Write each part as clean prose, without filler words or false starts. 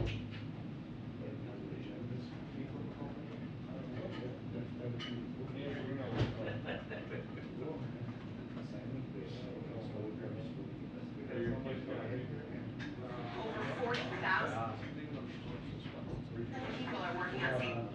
Over 40,000 people are working on safety.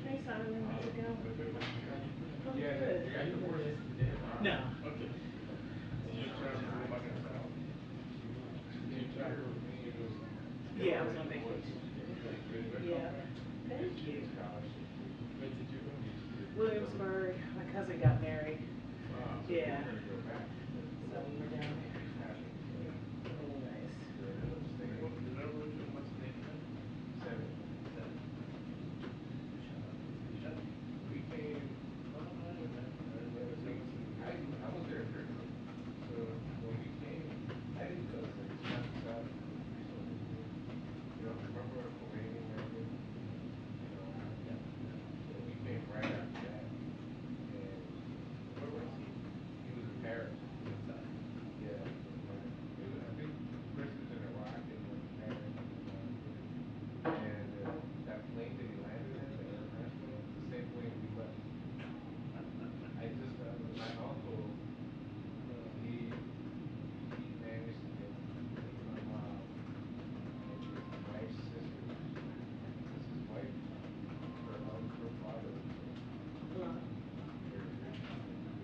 Hey Simon, how's it going? Oh, good. No. Yeah, I was on vacation. Yeah. Thank you. Williamsburg. My cousin got married. Yeah. So we were down there. Really nice.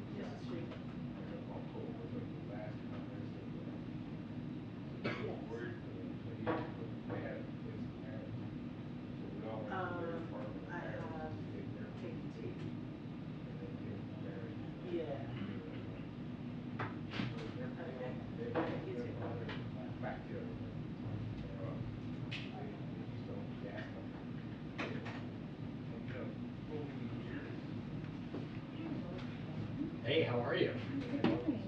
This is she. Yes. I have taken tea. Yeah. Okay. You too. Hey, how are you? Good morning.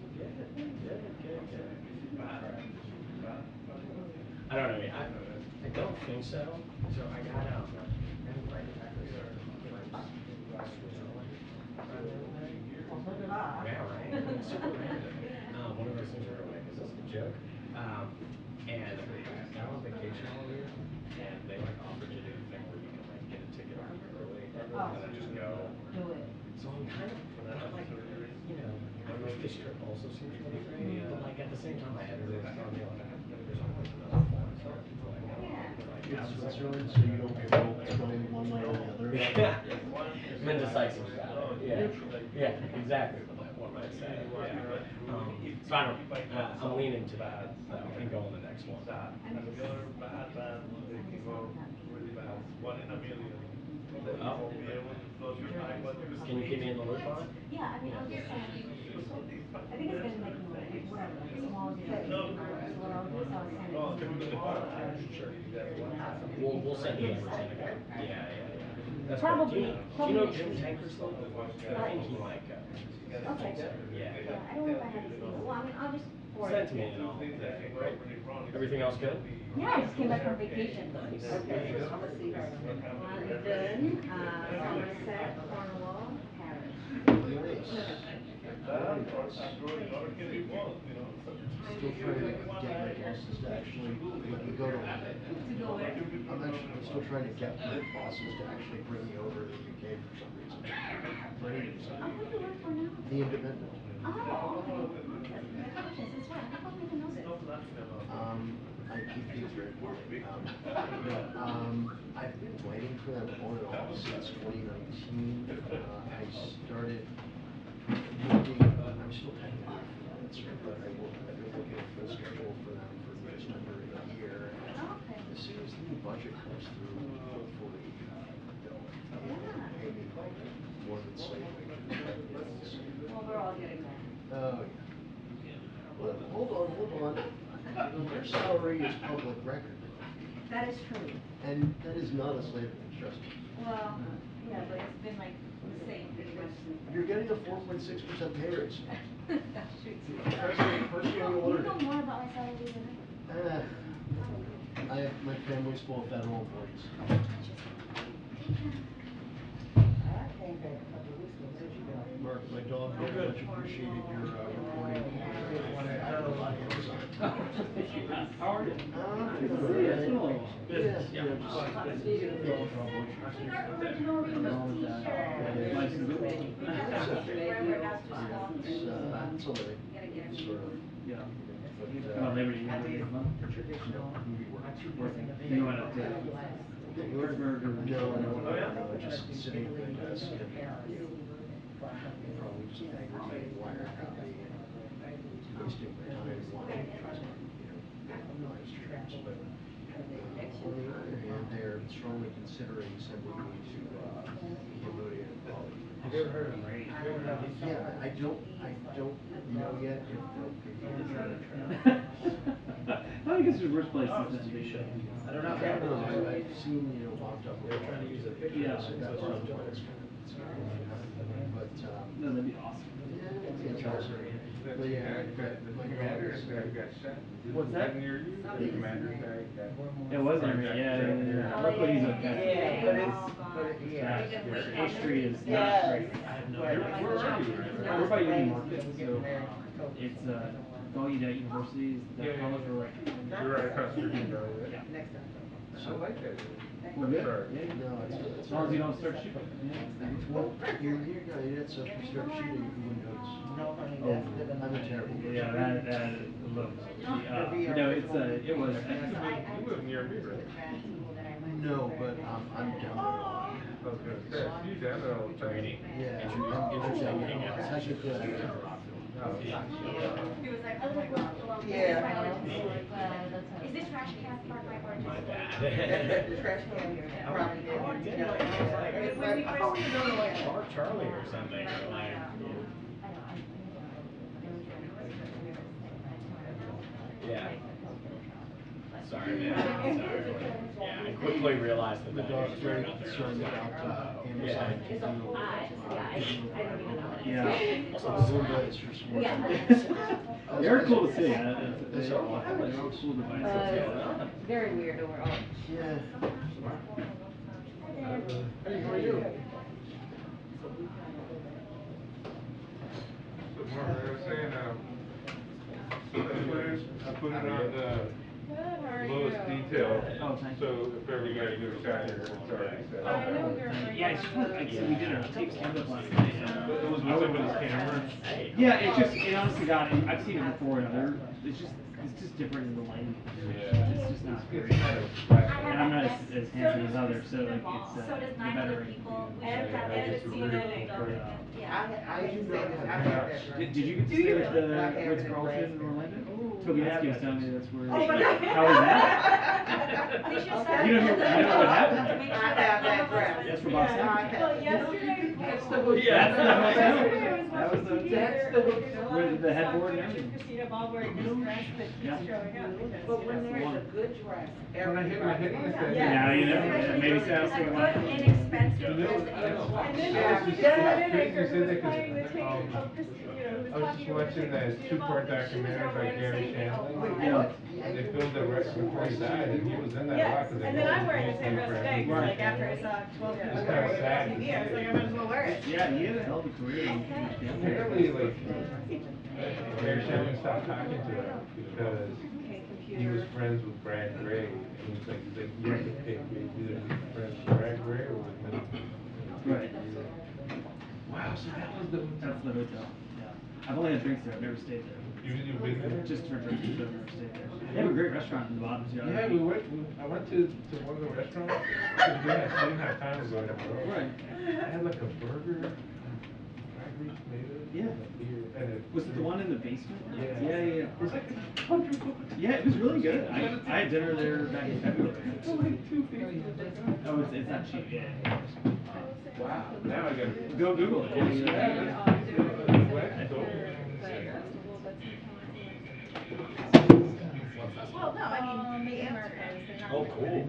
I don't know. I don't think so. So I got I had like practice from Switzerland the other day. Well, so did I. Yeah, right. I mean, super random. One of those things where you're like, is this a joke? And I'm on vacation all year, and they like offered to do the thing where you can like get a ticket a week early Oh, and then just go. do it. So I'm kind of, but like, this trip also seems really great. Mhm. But like at the same time, I had everyone tell me like, there's always another form. So like, Yeah. like Switzerland, so you don't get rolled going one way or the other. Yeah. I'm indecisive about it. Yeah. Yeah, exactly. What might say. Yeah. So I don't, I'm leaning to that and go on the next one. And the other bad ones, they can go really bad. One in a million. That you won't be able to float your pipe on your Can you keep me in the loop on it? Yeah, I mean, I'll just, I think it's gonna make more, whatever, like small details. So what I'll do is I'll send it Oh, to through the you. department. Sure. You guys want We'll send you everything. Yeah. That's Probably, great. Do you know probably Jim next week. Tanker's still? I think he might go. Okay. Yeah. Yeah, I don't know if I have his email. Well, I mean, I'll just forward Send it to me and I'll, right? Everything else good? Yeah, I just came back from vacation. Nice. Okay, so I'm gonna see her. London, Somerset, Cornwall, Paris. Still trying to get my bosses to actually, when we go to London. I'm still trying to get my bosses to actually bring me over to the UK for some reason. For any reason. Oh, what do you work for now? The Independent. Oh, okay. Congratulations, as well. How come we didn't know this? I keep things very quiet. I've been waiting for them on and off since 2019. I started looking, I'm still technically freelancer, but I've been looking at full schedule for them for just under a year. Okay. As soon as the new budget comes through, hopefully they'll pay me like more than slave wages. Well, we're all getting there. Oh, yeah. Well, hold on. Your salary is public record, That is true. and that is not a slave adjustment. Well, yeah, but it's been like the same pretty much since. You're getting a 4.6% pay raise. Shoot. First You year you know ordered it. more about my salary than My family's full of federal employees. I came back a couple of weeks ago. Where'd you go? Mark, my dog very much appreciated your reporting on Amazon. How are you? Yeah, just making trouble. It's a living, sort of. Yeah. But, Come on, Liberty, you have a month? movie work. You went up to Georgesburg or? No, just sitting at my desk and probably just aggravating wire copy and wasting my time watching, nice trips. But on the other hand, they're strongly considering sending me to Cambodia and Bali. Have you ever heard of Ray? Yeah, I don't know yet if they'll pay for the travel. I think it's the worst place to be show. I don't know. I've seen, locked up. They're trying to use a picture. Yeah. So that's what I'm doing. But, No, that'd be awesome. yeah, it'd be interesting. But yeah, my dog is, What's that? The commander It was near me, yeah. Luckily he's okay. Yeah, but it's, History is not yeah. great. We're by Union Market, so it's Gallaudet University is the college we're right. You're right across the street, though. Yeah. Next time. so I like that. We're good. Sorry. Yeah. no, it's As long as you don't start shooting. well, you're near Gallaudet, so if you start shooting, you wouldn't notice. No, honey, Oh, that's living. I'm a terrible person. Yeah, that is a little. No, it was. You live near me, right? No, but I'm down there. I was gonna say, you down there all the time. Yeah, Interesting. technically, I live in Rockville. He was like, oh, well, Yeah. is this trash can part of my origin? My bad. The trash can here, probably did. Oh, I did. Like, When we first moved over here. Bar Charlie or something, or like. Yeah. Sorry, man. Sorry. Yeah, I quickly realized that The that dog's was very not there. concerned about Amazon. Yeah. Also, Zumba is for sports. They're cool to see. They're They're all cool devices. Very weird overall. Yeah. Hey, how are you? So Mark, I was saying, so I put it on the lowest detail, Oh, thank you. so if ever you guys do a shot here, it's already set. Yeah, it's fun. Like, so we did our tape stand-up last night. It was with somebody's camera. Yeah, it's just, it honestly got it. I've seen it before in other, it's just, it's just different in the language. Yeah. It's just not great. It's kind of flat. And I'm not as handsome as others, so like it's So does the 9 better other I can people, do. we should have And it, it's see really it, cool. yeah. I used to say this, I had that dress. Did you get to Do you stay with really? the Like Ritz having a Carlton in raspberry. Orlando? Toby Haskey was telling me that's where. Oh my God. How was that? We should Okay. set You know it what happened? to make I sure have none that of us dress. went- That's for Yeah. Boston. Well, yesterday. That's the hotel. Yeah, that's the hotel. Yesterday was That was watching the- TV, That's there, the like, there's a hotel. lot With of the stock headboard and footage of everything. Christina Ball wearing this dress that keeps Yeah. showing up because, But you when know. there's a good dress, When I hit my head everybody. with that. Yeah. Now you know. Especially Maybe for- Sal's A taking good, one. inexpensive You know, dress that you can watch. And then Yeah, there was it's this just Senate crazy anchor you who said was that 'cause, playing the tape of Christina, you know, who was I was talking just over the watching tape of that Christina two-part Ball. She was documentary over by there Gary saying, Shandling. oh, Yeah. And they filmed it right before he died, and he was in that a lot. Yes, 'cause they and then I'm wearing the filmed same it dress for today, him. 'cause Right. like after I saw 12 It's years kinda on sad. TV, I was like, I might as well wear it. Yeah, he had a hell of a career. Apparently, like, Gary Shandling stopped talking to her because he was friends with Brad Gray, and he's like, you have to pick, either be friends with Brad Gray or with me. Right. Wow, so that was the That's the hotel. Yeah. I've only had drinks there. I've never stayed there. You've been there? Just for drinks, but I've never stayed there. They have a great restaurant in the bottom too. Yeah, I went to one of the restaurants, because we didn't have time to go to the Right. I had like a burger, fried green tomatoes, Yeah. and a beer, and a. Was it the one in the basement? Yeah. Yeah. It was like $100. Yeah, it was really good. I had dinner there back in February. For like $2.50. Oh, it's not cheap. Yeah. Wow, now I gotta. Go Google it. Well, no, I mean, the answer is they're not. Oh, cool.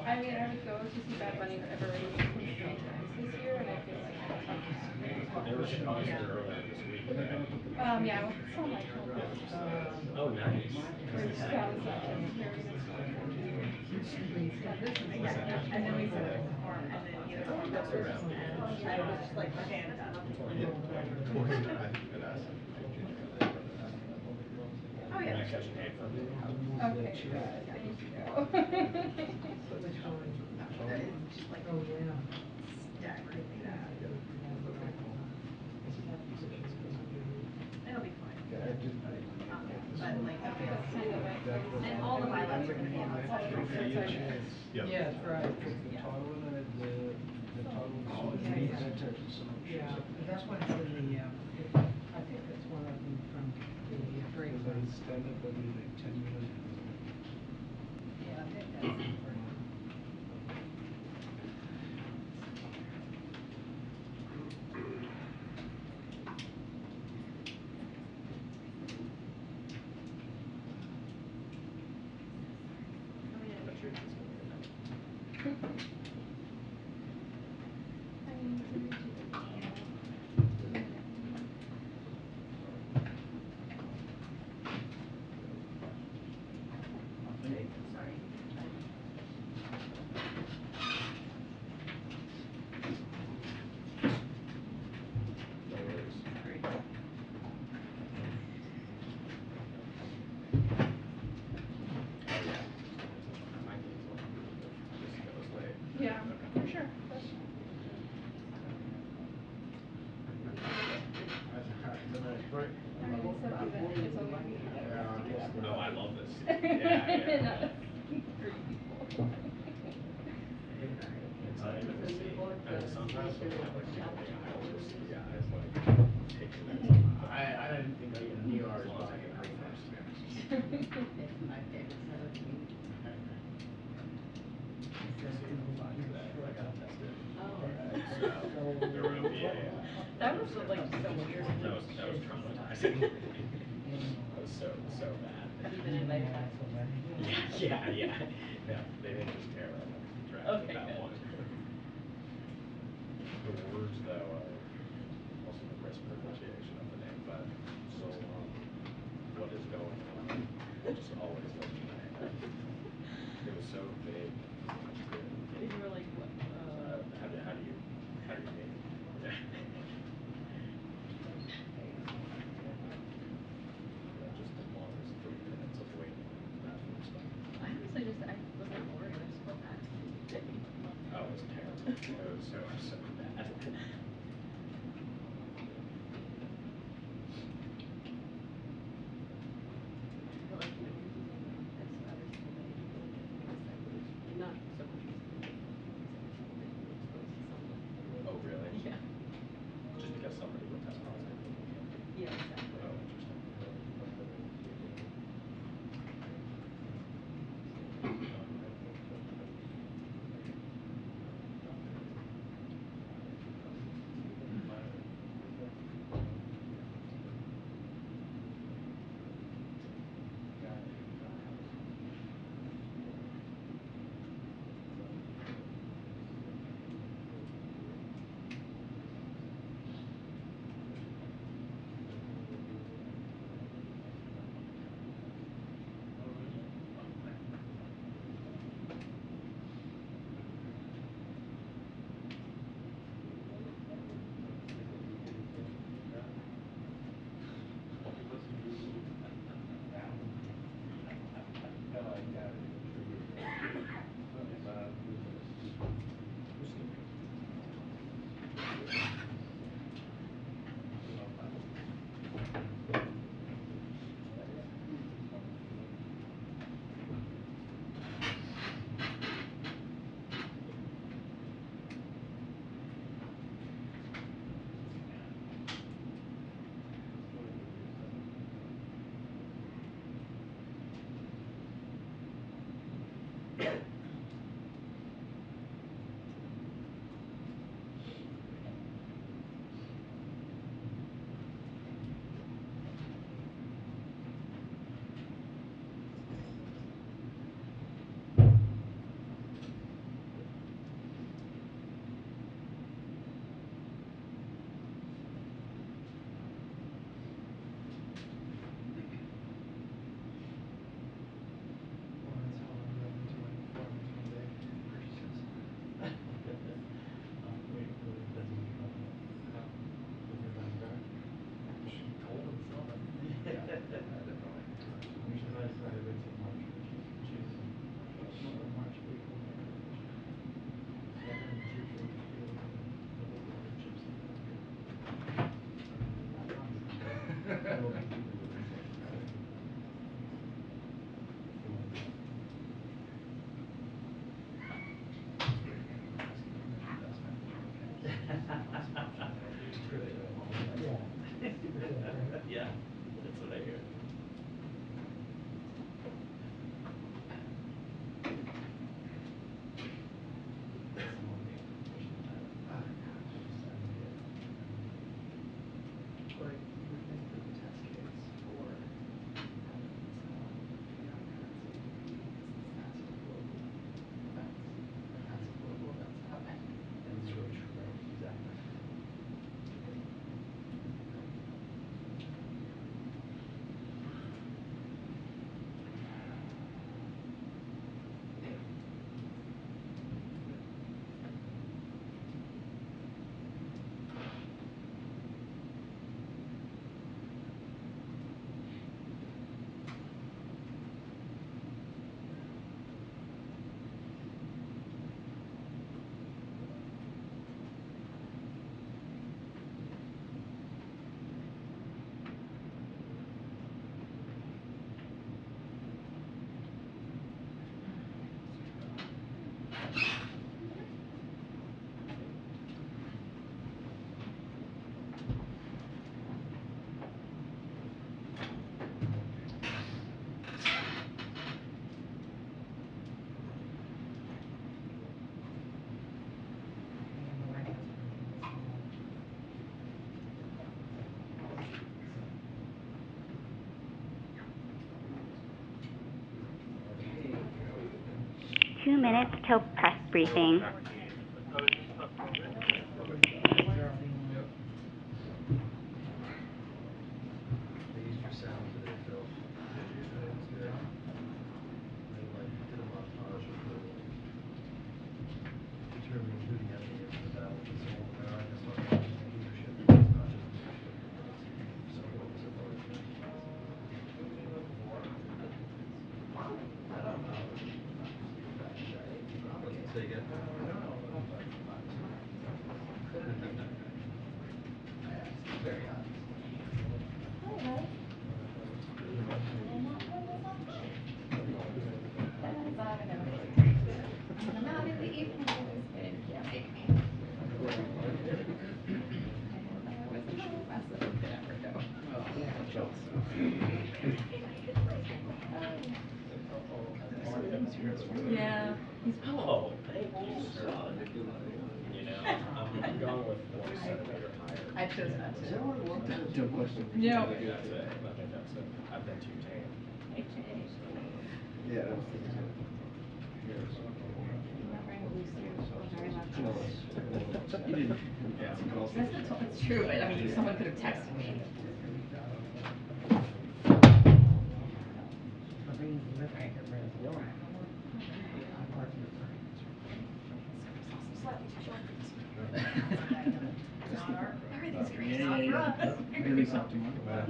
I mean, I would go to see Bad Bunny whenever it was this year, and I feel like There was a concert earlier this week. yeah, I saw my Oh, nice. And then we said it perform, and then he performed up there, and I was just like, okay, I'm done. Oh, yeah. Can I catch an egg from you? Okay, thank you. Oh, yeah. It'll be fine. But like, And all the violence are gonna be outside. Yeah, that's right. Yeah, that's what it's in the, I think that's one of them from the break. Stand up every like 10 minutes. Yeah, I think that's it. Yeah, for sure. Oh, I love this. Yeah. It's not even the sea. And sometimes when you have like people in the aisles, just see the eyes like taking that. I didn't think I even knew I was supposed to get out first. I got tested. That was like so weird. That was traumatizing. That was so bad. Have you been in like that? Yeah. No, they didn't just tear it. Okay, That good. one. The words though are also the mispronunciation of the name, but so what is going on? Just always let me know. It was so big. And you were like, what? How do you mean? Just the longest 3 minutes of waiting. I honestly just, I was like bored, I just went back. Oh, it was terrible. It was so bad. 2 minutes till press briefing. They used your sound today, Phil. Good. They did a montage of determining who the enemy is in the battle. So there are just leadership. It's not just leadership. So what was it like? What's it say again? Very hot. Yeah. Oh, thank you, sir. You know, I'm going with 1 centimeter higher. I chose not to. No question. No. I think that's it. I think that's it. I've been too tan. Yeah, I was thinking so. You didn't. Yeah. That's true, but I mean, someone could have texted me. Everything's crazy. Yeah. Release up tomorrow.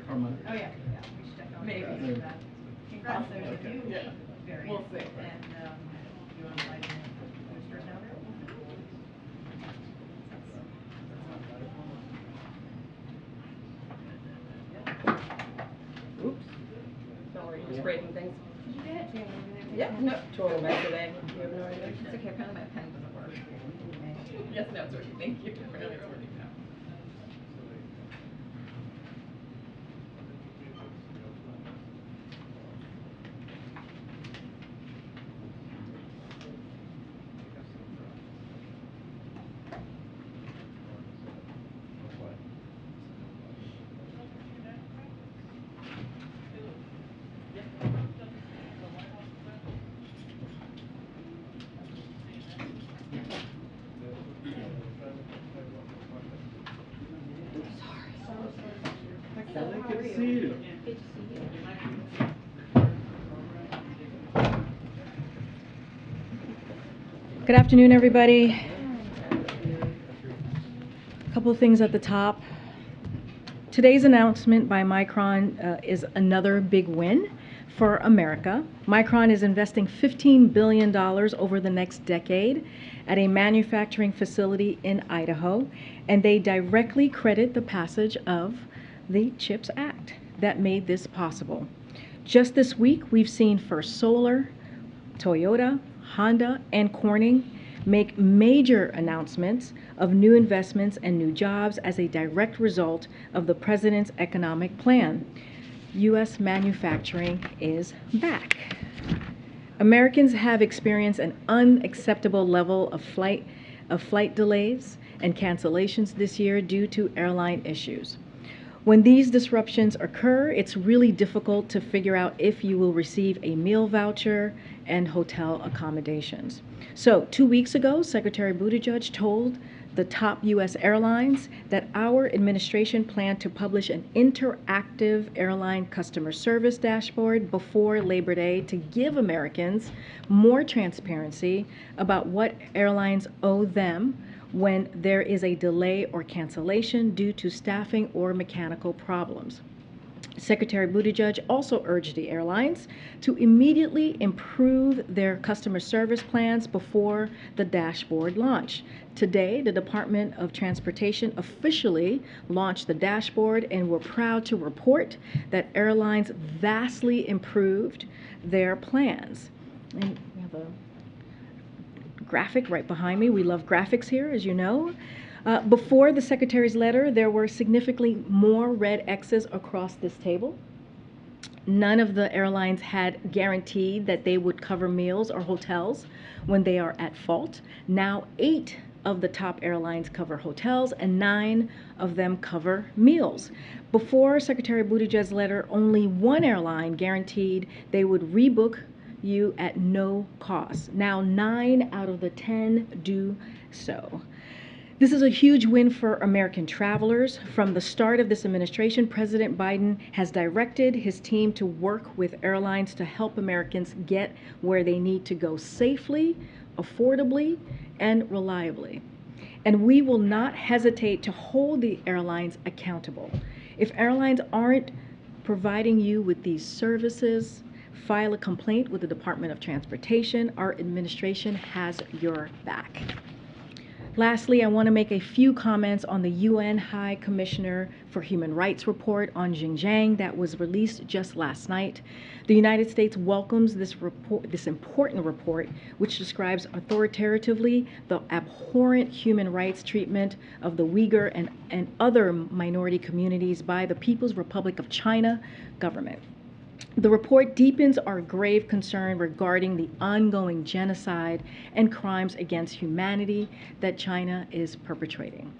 Or Monday. Oh, yeah. Maybe. Maybe. Cross those with you. Yeah. We'll see. And, you want to light the boosters down there? Oops. Don't worry, just breaking things. Did you get it? Do you have it? Yep, no, total mess today. You have no idea. It's okay, apparently my pen doesn't work. Yes, no, it's working. Thank you. Apparently it's working now. Good to see you. Good to see you. Good afternoon, everybody. A couple of things at the top. Today's announcement by Micron is another big win for America. Micron is investing $15 billion over the next decade at a manufacturing facility in Idaho, and they directly credit the passage of the CHIPS Act that made this possible. Just this week, we've seen First Solar, Toyota, Honda, and Corning make major announcements of new investments and new jobs as a direct result of the president's economic plan. U.S. manufacturing is back. Americans have experienced an unacceptable level of flight delays and cancellations this year due to airline issues. When these disruptions occur, it's really difficult to figure out if you will receive a meal voucher and hotel accommodations. So 2 weeks ago, Secretary Buttigieg told the top U.S. airlines that our administration planned to publish an interactive airline customer service dashboard before Labor Day to give Americans more transparency about what airlines owe them when there is a delay or cancellation due to staffing or mechanical problems. Secretary Buttigieg also urged the airlines to immediately improve their customer service plans before the dashboard launch. Today, the Department of Transportation officially launched the dashboard, and we're proud to report that airlines vastly improved their plans. And we have a graphic right behind me. We love graphics here, as you know. Before the Secretary's letter, there were significantly more red X's across this table. None of the airlines had guaranteed that they would cover meals or hotels when they are at fault. Now 8 of the top airlines cover hotels and 9 of them cover meals. Before Secretary Buttigieg's letter, only 1 airline guaranteed they would rebook you at no cost. Now 9 out of the 10 do so. This is a huge win for American travelers. From the start of this administration, President Biden has directed his team to work with airlines to help Americans get where they need to go safely, affordably, and reliably. And we will not hesitate to hold the airlines accountable. If airlines aren't providing you with these services, file a complaint with the Department of Transportation. Our administration has your back. Lastly, I want to make a few comments on the UN High Commissioner for Human Rights report on Xinjiang that was released just last night. The United States welcomes this report, this important report, which describes authoritatively the abhorrent human rights treatment of the Uyghur and other minority communities by the People's Republic of China government. The report deepens our grave concern regarding the ongoing genocide and crimes against humanity that China is perpetrating.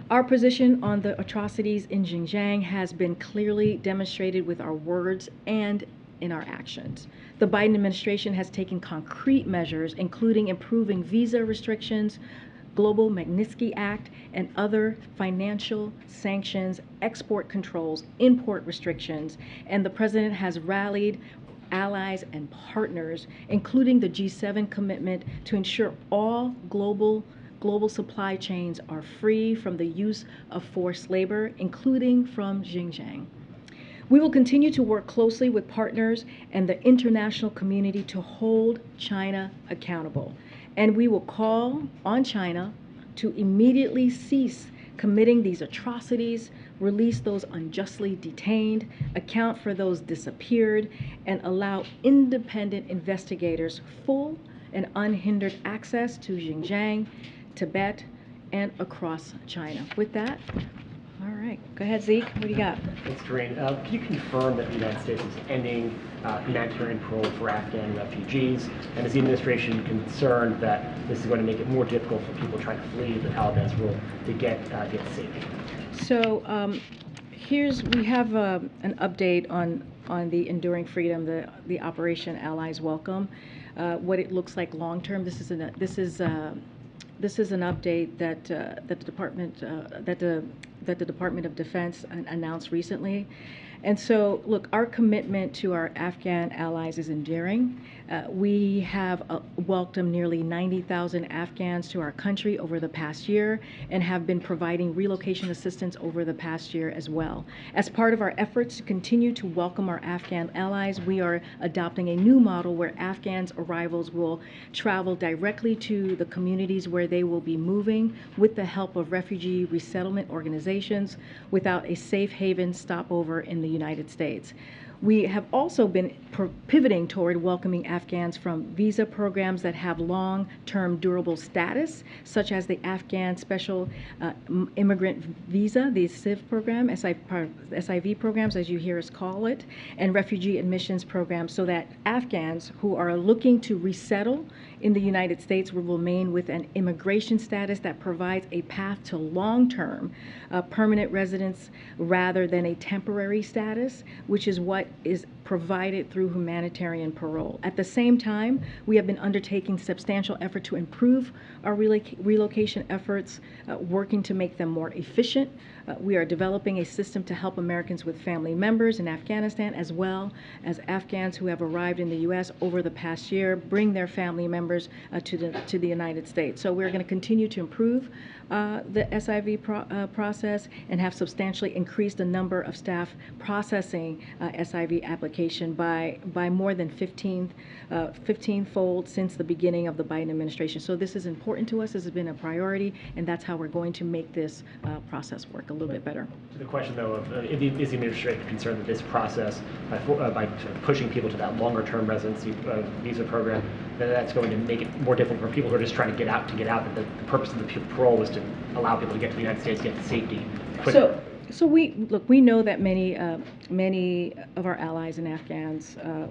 Our position on the atrocities in Xinjiang has been clearly demonstrated with our words and in our actions. The Biden administration has taken concrete measures, including improving visa restrictions, Global Magnitsky Act, and other financial sanctions, export controls, import restrictions, and the president has rallied allies and partners, including the G7 commitment to ensure all global supply chains are free from the use of forced labor, including from Xinjiang. We will continue to work closely with partners and the international community to hold China accountable. And we will call on China to immediately cease committing these atrocities, release those unjustly detained, account for those disappeared, and allow independent investigators full and unhindered access to Xinjiang, Tibet, and across China. With that, all right, go ahead, Zeke, what do you got? Thanks, Karine. Can you confirm that the United States is ending humanitarian parole for Afghan refugees? And is the administration concerned that this is going to make it more difficult for people trying to flee the Taliban's rule to get to safety? So we have an update on the Enduring Freedom, the Operation Allies Welcome, what it looks like long term. This is an update that the Department of Defense announced recently. And so, look, our commitment to our Afghan allies is enduring. We have welcomed nearly 90,000 Afghans to our country over the past year and have been providing relocation assistance over the past year as well. As part of our efforts to continue to welcome our Afghan allies, we are adopting a new model where Afghans' arrivals will travel directly to the communities where they will be moving with the help of refugee resettlement organizations without a safe haven stopover in the United States. We have also been pivoting toward welcoming Afghans from visa programs that have long-term durable status, such as the Afghan Special Immigrant Visa, the SIV program, SIV programs, as you hear us call it, and refugee admissions programs, so that Afghans who are looking to resettle in the United States will remain with an immigration status that provides a path to long-term permanent residence rather than a temporary status, which is what is provided through humanitarian parole. At the same time, we have been undertaking substantial effort to improve our relocation efforts, working to make them more efficient. We are developing a system to help Americans with family members in Afghanistan, as well as Afghans who have arrived in the U.S. over the past year, bring their family members to the United States. So we're going to continue to improve the SIV process and have substantially increased the number of staff processing SIV application by more than 15-fold since the beginning of the Biden administration. So this is important to us. This has been a priority, and that's how we're going to make this process work a little bit better. The question, though, of is the administration concerned that this process, by sort of pushing people to that longer-term residency visa program, that's going to make it more difficult for people who are just trying to get out, that the purpose of the parole was to allow people to get to the United States, get to safety quicker? So we know that many of our allies in Afghanistan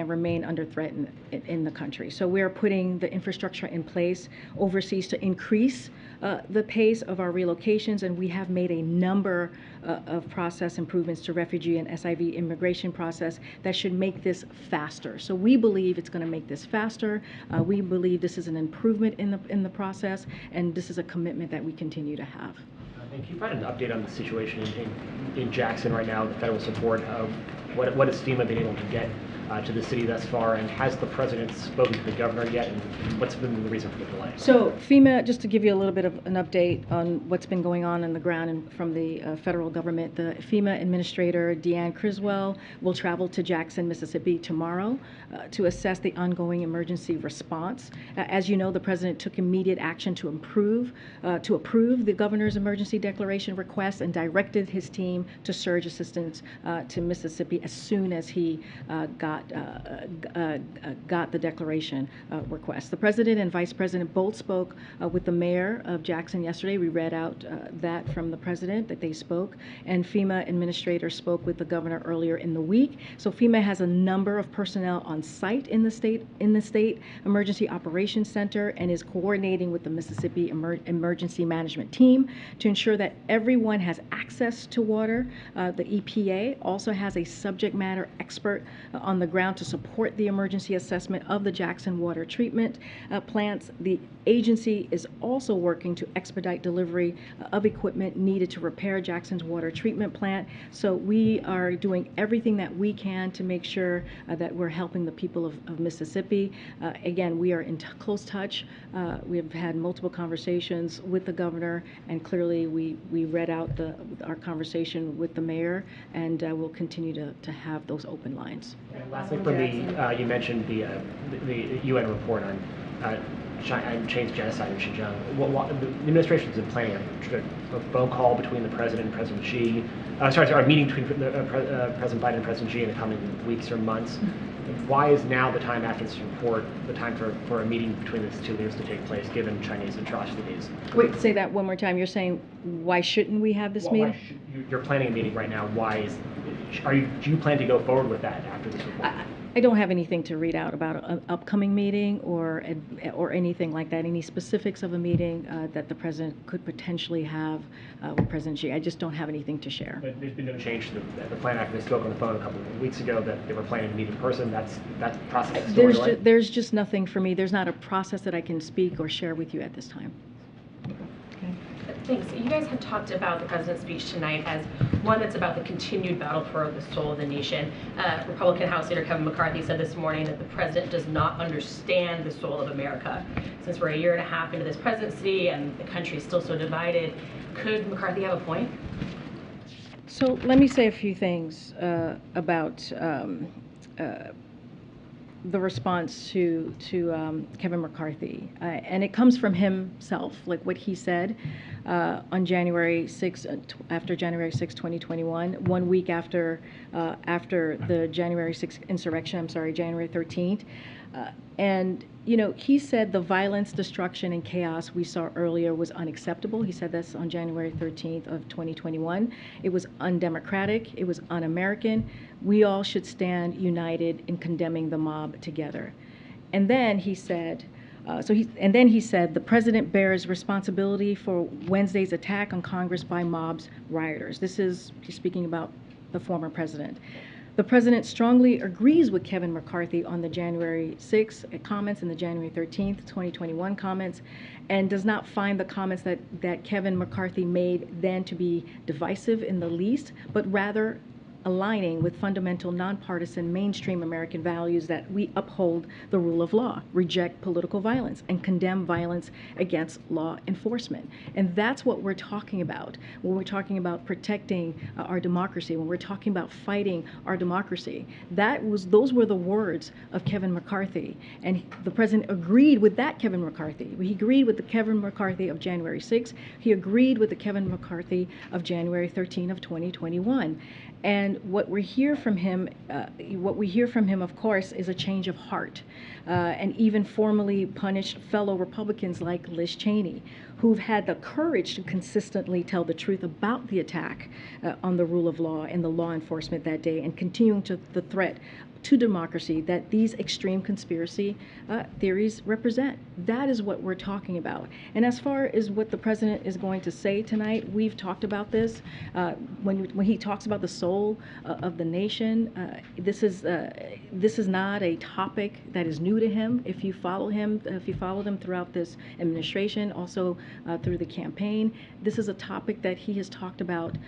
remain under threat in the country. So we are putting the infrastructure in place overseas to increase the pace of our relocations, and we have made a number of process improvements to refugee and SIV immigration process that should make this faster. So we believe it's going to make this faster. We believe this is an improvement in the process, and this is a commitment that we continue to have. Can you provide an update on the situation in Jackson right now, the federal support of what has FEMA been able to get to the city thus far, and has the president spoken to the governor yet, and what's been the reason for the delay? So FEMA, just to give you a little bit of an update on what's been going on the ground and from the federal government, the FEMA Administrator Deanne Criswell will travel to Jackson, Mississippi tomorrow to assess the ongoing emergency response. As you know, the president took immediate action to approve the governor's emergency declaration request and directed his team to surge assistance to Mississippi as soon as he got the declaration request. The president and vice president both spoke with the mayor of Jackson yesterday. We read out that from the president that they spoke, and FEMA administrators spoke with the governor earlier in the week. So FEMA has a number of personnel on site in the state emergency operations center and is coordinating with the Mississippi emergency management team to ensure that everyone has access to water. The EPA also has a subject matter expert on the ground to support the emergency assessment of the Jackson water treatment plants. The agency is also working to expedite delivery of equipment needed to repair Jackson's water treatment plant. So we are doing everything that we can to make sure that we're helping the people of Mississippi. Again, we are in close touch. We have had multiple conversations with the governor, and clearly we read out our conversation with the mayor, and we'll continue to have those open lines. And lastly, for me, you mentioned the UN report on Chinese genocide in Xinjiang. The administration's been planning a phone call between the president and President Xi. A meeting between President Biden and President Xi in the coming weeks or months. Why is now the time after this report the time for a meeting between these two leaders to take place, given Chinese atrocities? Wait, say that one more time. You're saying why shouldn't we have this meeting? You're planning a meeting right now. Do you plan to go forward with that after this report? I don't have anything to read out about an upcoming meeting or anything like that, any specifics of a meeting that the president could potentially have with President Xi. I just don't have anything to share. But there's been no change to the plan after they spoke on the phone a couple of weeks ago that they were planning to meet in person. That process is still underway? There's just nothing for me. There's not a process that I can speak or share with you at this time. Thanks. You guys have talked about the president's speech tonight as one that's about the continued battle for the soul of the nation. Republican House Leader Kevin McCarthy said this morning that the president does not understand the soul of America. Since we're a year and a half into this presidency and the country is still so divided, could McCarthy have a point? So let me say a few things about the response to Kevin McCarthy, and it comes from himself, like what he said on January 6, after January 6, 2021, 1 week after the January 6th insurrection. January 13th, and he said the violence, destruction, and chaos we saw earlier was unacceptable. He said this on January 13th of 2021. It was undemocratic. It was un-American. We all should stand united in condemning the mob together. And then he said, the president bears responsibility for Wednesday's attack on Congress by mobs, rioters. He's speaking about the former president. The president strongly agrees with Kevin McCarthy on the January 6th comments and the January 13th, 2021 comments, and does not find the comments that Kevin McCarthy made then to be divisive in the least, but rather aligning with fundamental nonpartisan mainstream American values that we uphold the rule of law, reject political violence, and condemn violence against law enforcement. And that's what we're talking about when we're talking about protecting our democracy, when we're talking about fighting our democracy. Those were the words of Kevin McCarthy. And the president agreed with that Kevin McCarthy. He agreed with the Kevin McCarthy of January 6th. He agreed with the Kevin McCarthy of January 13 of 2021. And what we hear from him, of course, is a change of heart, and even formally punished fellow Republicans like Liz Cheney, who've had the courage to consistently tell the truth about the attack on the rule of law and the law enforcement that day, and continuing to the threat to democracy that these extreme conspiracy theories represent. That is what we're talking about. And as far as what the president is going to say tonight, we've talked about this. When he talks about the soul of the nation, this is not a topic that is new to him. If you follow him, if you followed him throughout this administration, also through the campaign, this is a topic that he has talked about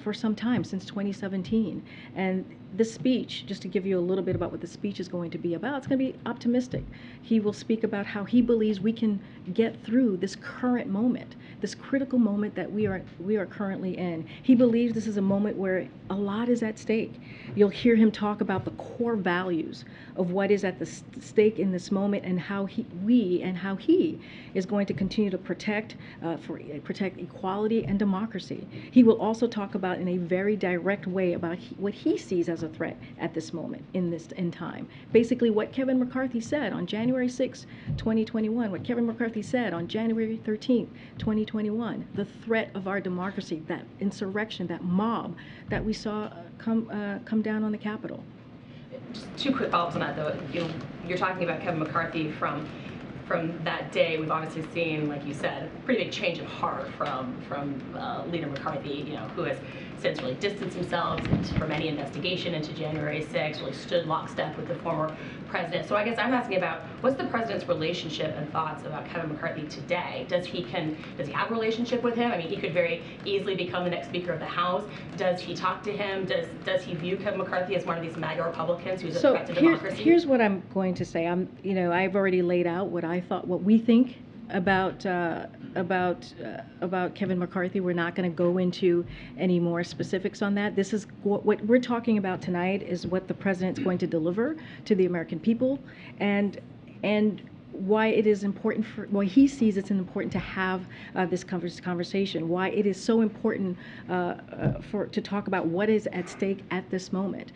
for some time, since 2017. And this speech, just to give you a little bit about what the speech is going to be about, it's going to be optimistic. He will speak about how he believes we can get through this current moment, this critical moment that we are currently in. He believes this is a moment where a lot is at stake. You'll hear him talk about the core values of what is at the stake in this moment, and how he is going to continue to protect equality and democracy. He will also talk about in a very direct way about what he sees as a threat at this moment in time. Basically what Kevin McCarthy said on January 6, 2021, what Kevin McCarthy said on January 13, 2021, the threat of our democracy, that insurrection, that mob that we saw come down on the Capitol. Just two quick follow-ups on that, though. You're talking about Kevin McCarthy from that day. We've obviously seen, like you said, a pretty big change of heart from Leader McCarthy, who has since really distanced himself from any investigation into January 6th, really stood lockstep with the former president. So I guess I'm asking about, what's the president's relationship and thoughts about Kevin McCarthy today? Does he have a relationship with him? I mean, he could very easily become the next Speaker of the House. Does he talk to him? Does he view Kevin McCarthy as one of these MAGA Republicans who's a threat to democracy? Here's what I'm going to say. I've already laid out what we think about Kevin McCarthy. We're not going to go into any more specifics on that. This is what we're talking about tonight, is what the president's going to deliver to the American people, and why it is important why he sees it's important to have this conversation, why it is so important to talk about what is at stake at this moment.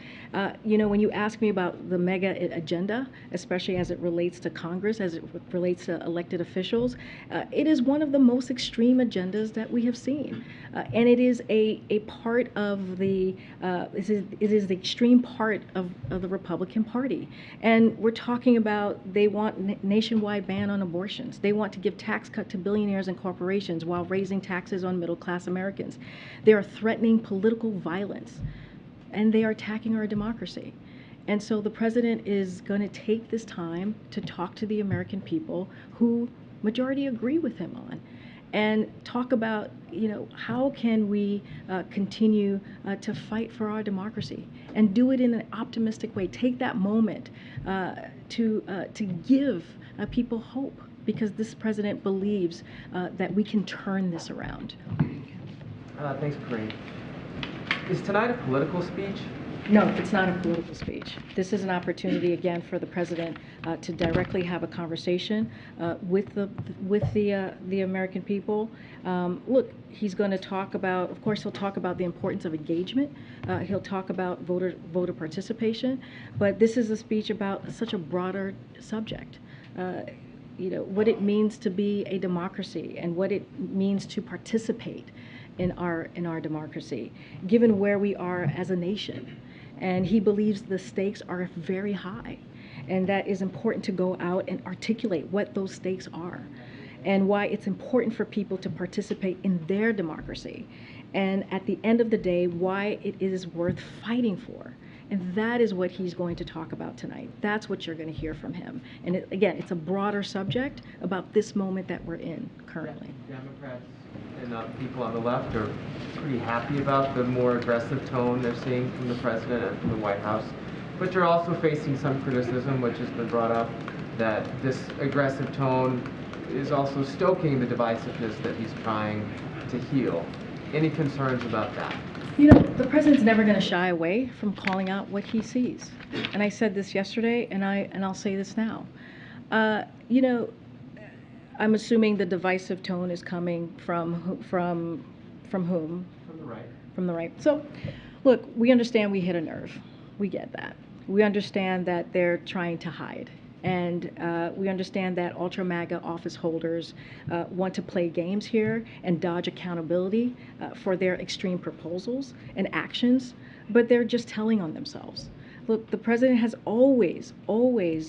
When you ask me about the mega agenda, especially as it relates to Congress, as it relates to elected officials, it is one of the most extreme agendas that we have seen. And it is a part of it is the extreme part of the Republican Party. And we're talking about, they want nationwide ban on abortions. They want to give tax cut to billionaires and corporations while raising taxes on middle-class Americans. They are threatening political violence, and they are attacking our democracy. And so the president is going to take this time to talk to the American people, who majority agree with him on, and talk about, how can we continue to fight for our democracy, and do it in an optimistic way. Take that moment to give people hope, because this president believes that we can turn this around. Thanks, Karine. Is tonight a political speech? No, it's not a political speech. This is an opportunity, again, for the president to directly have a conversation with the American people. Look, he's going to talk about, of course, he'll talk about the importance of engagement. He'll talk about voter participation. But this is a speech about such a broader subject. What it means to be a democracy, and what it means to participate in our democracy, given where we are as a nation. And he believes the stakes are very high, and that is important to go out and articulate what those stakes are, and why it's important for people to participate in their democracy, and at the end of the day, why it is worth fighting for. And that is what he's going to talk about tonight. That's what you're going to hear from him. And again, it's a broader subject about this moment that we're in currently. Democrats and people on the left are pretty happy about the more aggressive tone they're seeing from the president and from the White House. But you're also facing some criticism, which has been brought up, that this aggressive tone is also stoking the divisiveness that he's trying to heal. Any concerns about that? The president's never going to shy away from calling out what he sees. And I said this yesterday, and I'll say this now. I'm assuming the divisive tone is coming from whom? From the right. from the right. So, look, we understand we hit a nerve. We get that. We understand that they're trying to hide. And we understand that ultra MAGA office holders want to play games here and dodge accountability for their extreme proposals and actions, but they're just telling on themselves. Look, the president has always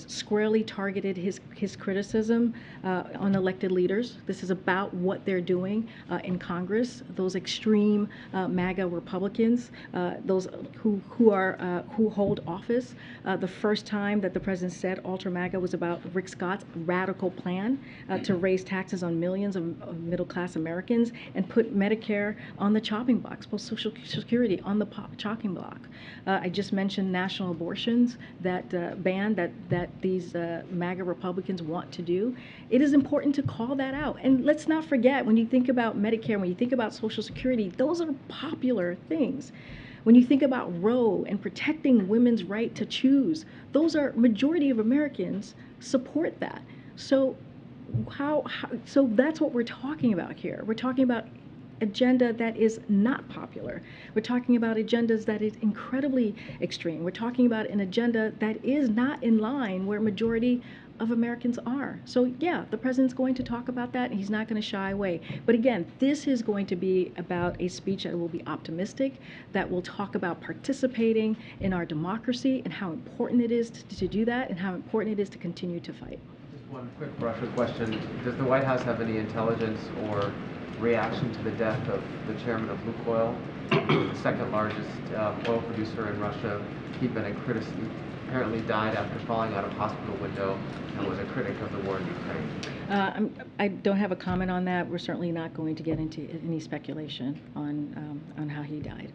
squarely targeted his criticism on elected leaders. This is about what they're doing in Congress. Those extreme MAGA Republicans, those who hold office. The first time that the president said ultra MAGA was about Rick Scott's radical plan to raise taxes on millions of middle-class Americans and put Medicare on the chopping block, both Social Security on the chopping block. I just mentioned national abortions, that ban that these MAGA Republicans want to do. It is important to call that out. And let's not forget, when you think about Medicare, when you think about Social Security, those are popular things. When you think about Roe and protecting women's right to choose, those are, majority of Americans support that. So so that's what we're talking about here. We're talking about agenda that is not popular. We're talking about agendas that is incredibly extreme. We're talking about an agenda that is not in line where majority of Americans are. So yeah, the president's going to talk about that and he's not going to shy away. But again, this is going to be about a speech that will be optimistic, that will talk about participating in our democracy and how important it is to do that and how important it is to continue to fight. Just one quick brusher question. Does the White House have any intelligence or reaction to the death of the chairman of Lukoil, the second largest oil producer in Russia? He'd been apparently died after falling out of hospital window and was a critic of the war in Ukraine. I don't have a comment on that. We're certainly not going to get into any speculation on how he died.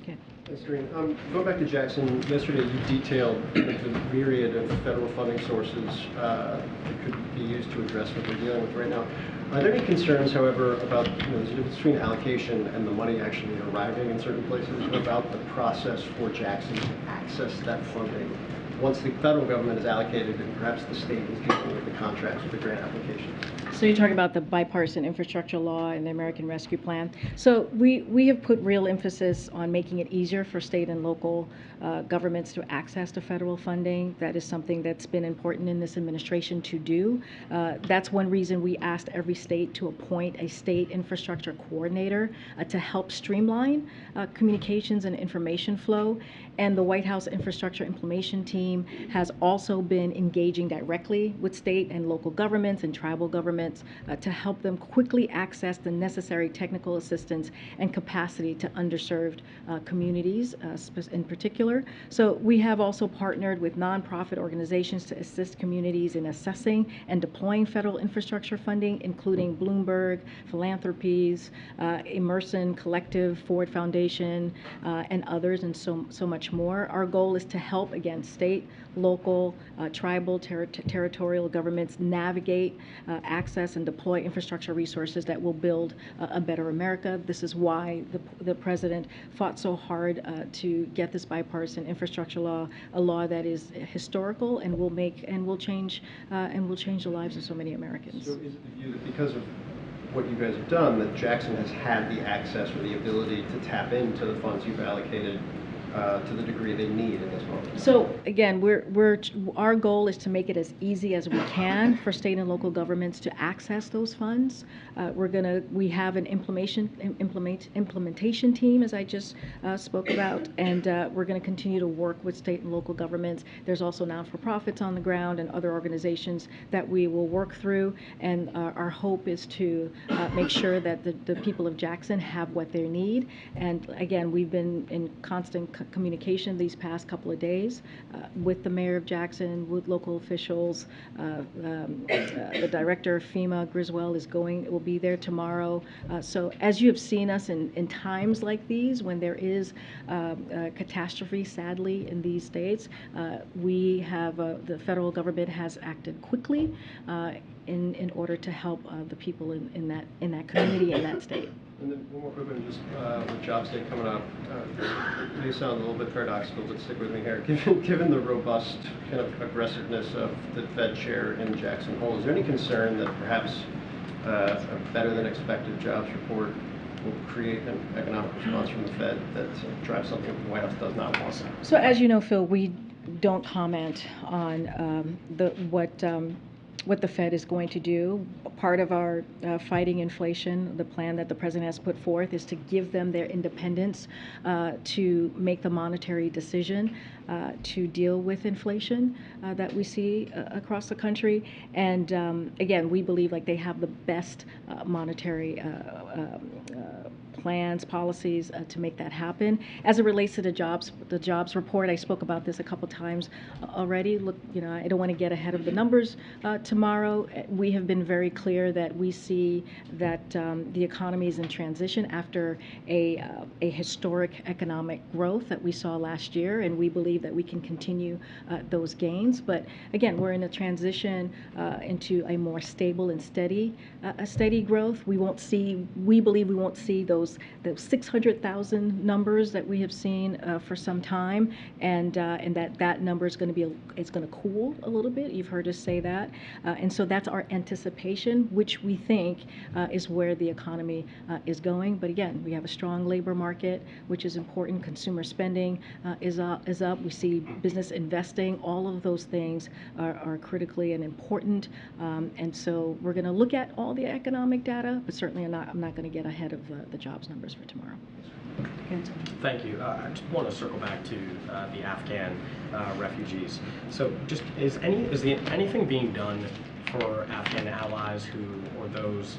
Okay. Thanks, Karine. Going back to Jackson, yesterday you detailed the myriad of federal funding sources that could be used to address what we're dealing with right now. Are there any concerns, however, about the difference between allocation and the money actually arriving in certain places, about the process for Jackson to access that funding once the federal government is allocated and perhaps the state is dealing with the contracts with the grant applications? So you're talking about the bipartisan infrastructure law and the American Rescue Plan. So we have put real emphasis on making it easier for state and local governments to access to federal funding. That is something that's been important in this administration to do. That's one reason we asked every state to appoint a state infrastructure coordinator to help streamline communications and information flow. And the White House Infrastructure Implementation Team has also been engaging directly with state and local governments and tribal governments to help them quickly access the necessary technical assistance and capacity to underserved communities in particular. So we have also partnered with nonprofit organizations to assist communities in assessing and deploying federal infrastructure funding, including Bloomberg, Philanthropies, Emerson Collective, Ford Foundation, and others, and so much more. Our goal is to help, again, state, local, tribal, territorial governments navigate, access, and deploy infrastructure resources that will build a better America. This is why the president fought so hard to get this bipartisan infrastructure law, a law that is historical and will change the lives of so many Americans. So is it the view that because of what you guys have done, that Jackson has had the access or the ability to tap into the funds you've allocated to the degree they need in this moment? So again, our goal is to make it as easy as we can for state and local governments to access those funds. We have an implementation team, as I just spoke about, and we're going to continue to work with state and local governments. There's also not-for-profits on the ground and other organizations that we will work through, and our hope is to make sure that the people of Jackson have what they need. And again, we've been in constant communication these past couple of days with the mayor of Jackson, with local officials. The director of FEMA, Griswold, will be there tomorrow. So as you have seen us in times like these, when there is catastrophe, sadly, in these states, the federal government has acted quickly in order to help the people in that community, in that state. And then one more quick one, just with Jobs Day coming up, it may sound a little bit paradoxical, but stick with me here. Given the robust kind of aggressiveness of the Fed chair in Jackson Hole, is there any concern that perhaps a better than expected jobs report will create an economic response from the Fed that drives something the White House does not want. So as you know, Phil, we don't comment on what the Fed is going to do. Part of our fighting inflation, the plan that the president has put forth, is to give them their independence to make the monetary decision to deal with inflation that we see across the country. And again, we believe like they have the best monetary plans, policies to make that happen. As it relates to the jobs report, I spoke about this a couple times already. Look, you know, I don't want to get ahead of the numbers tomorrow. We have been very clear that we see that the economy is in transition after a historic economic growth that we saw last year, and we believe that we can continue those gains. But again, we're in a transition into a more stable and steady growth. We believe we won't see those 600,000 numbers that we have seen for some time, and that number is going to cool a little bit. You've heard us say that, and so that's our anticipation, which we think is where the economy is going. But again, we have a strong labor market, which is important. Consumer spending is up. We see business investing. All of those things are critically and important, and so we're going to look at all the economic data, but certainly I'm not going to get ahead of the jobs numbers for tomorrow. Thank you. I just want to circle back to the Afghan refugees. So, just is anything being done for Afghan allies or those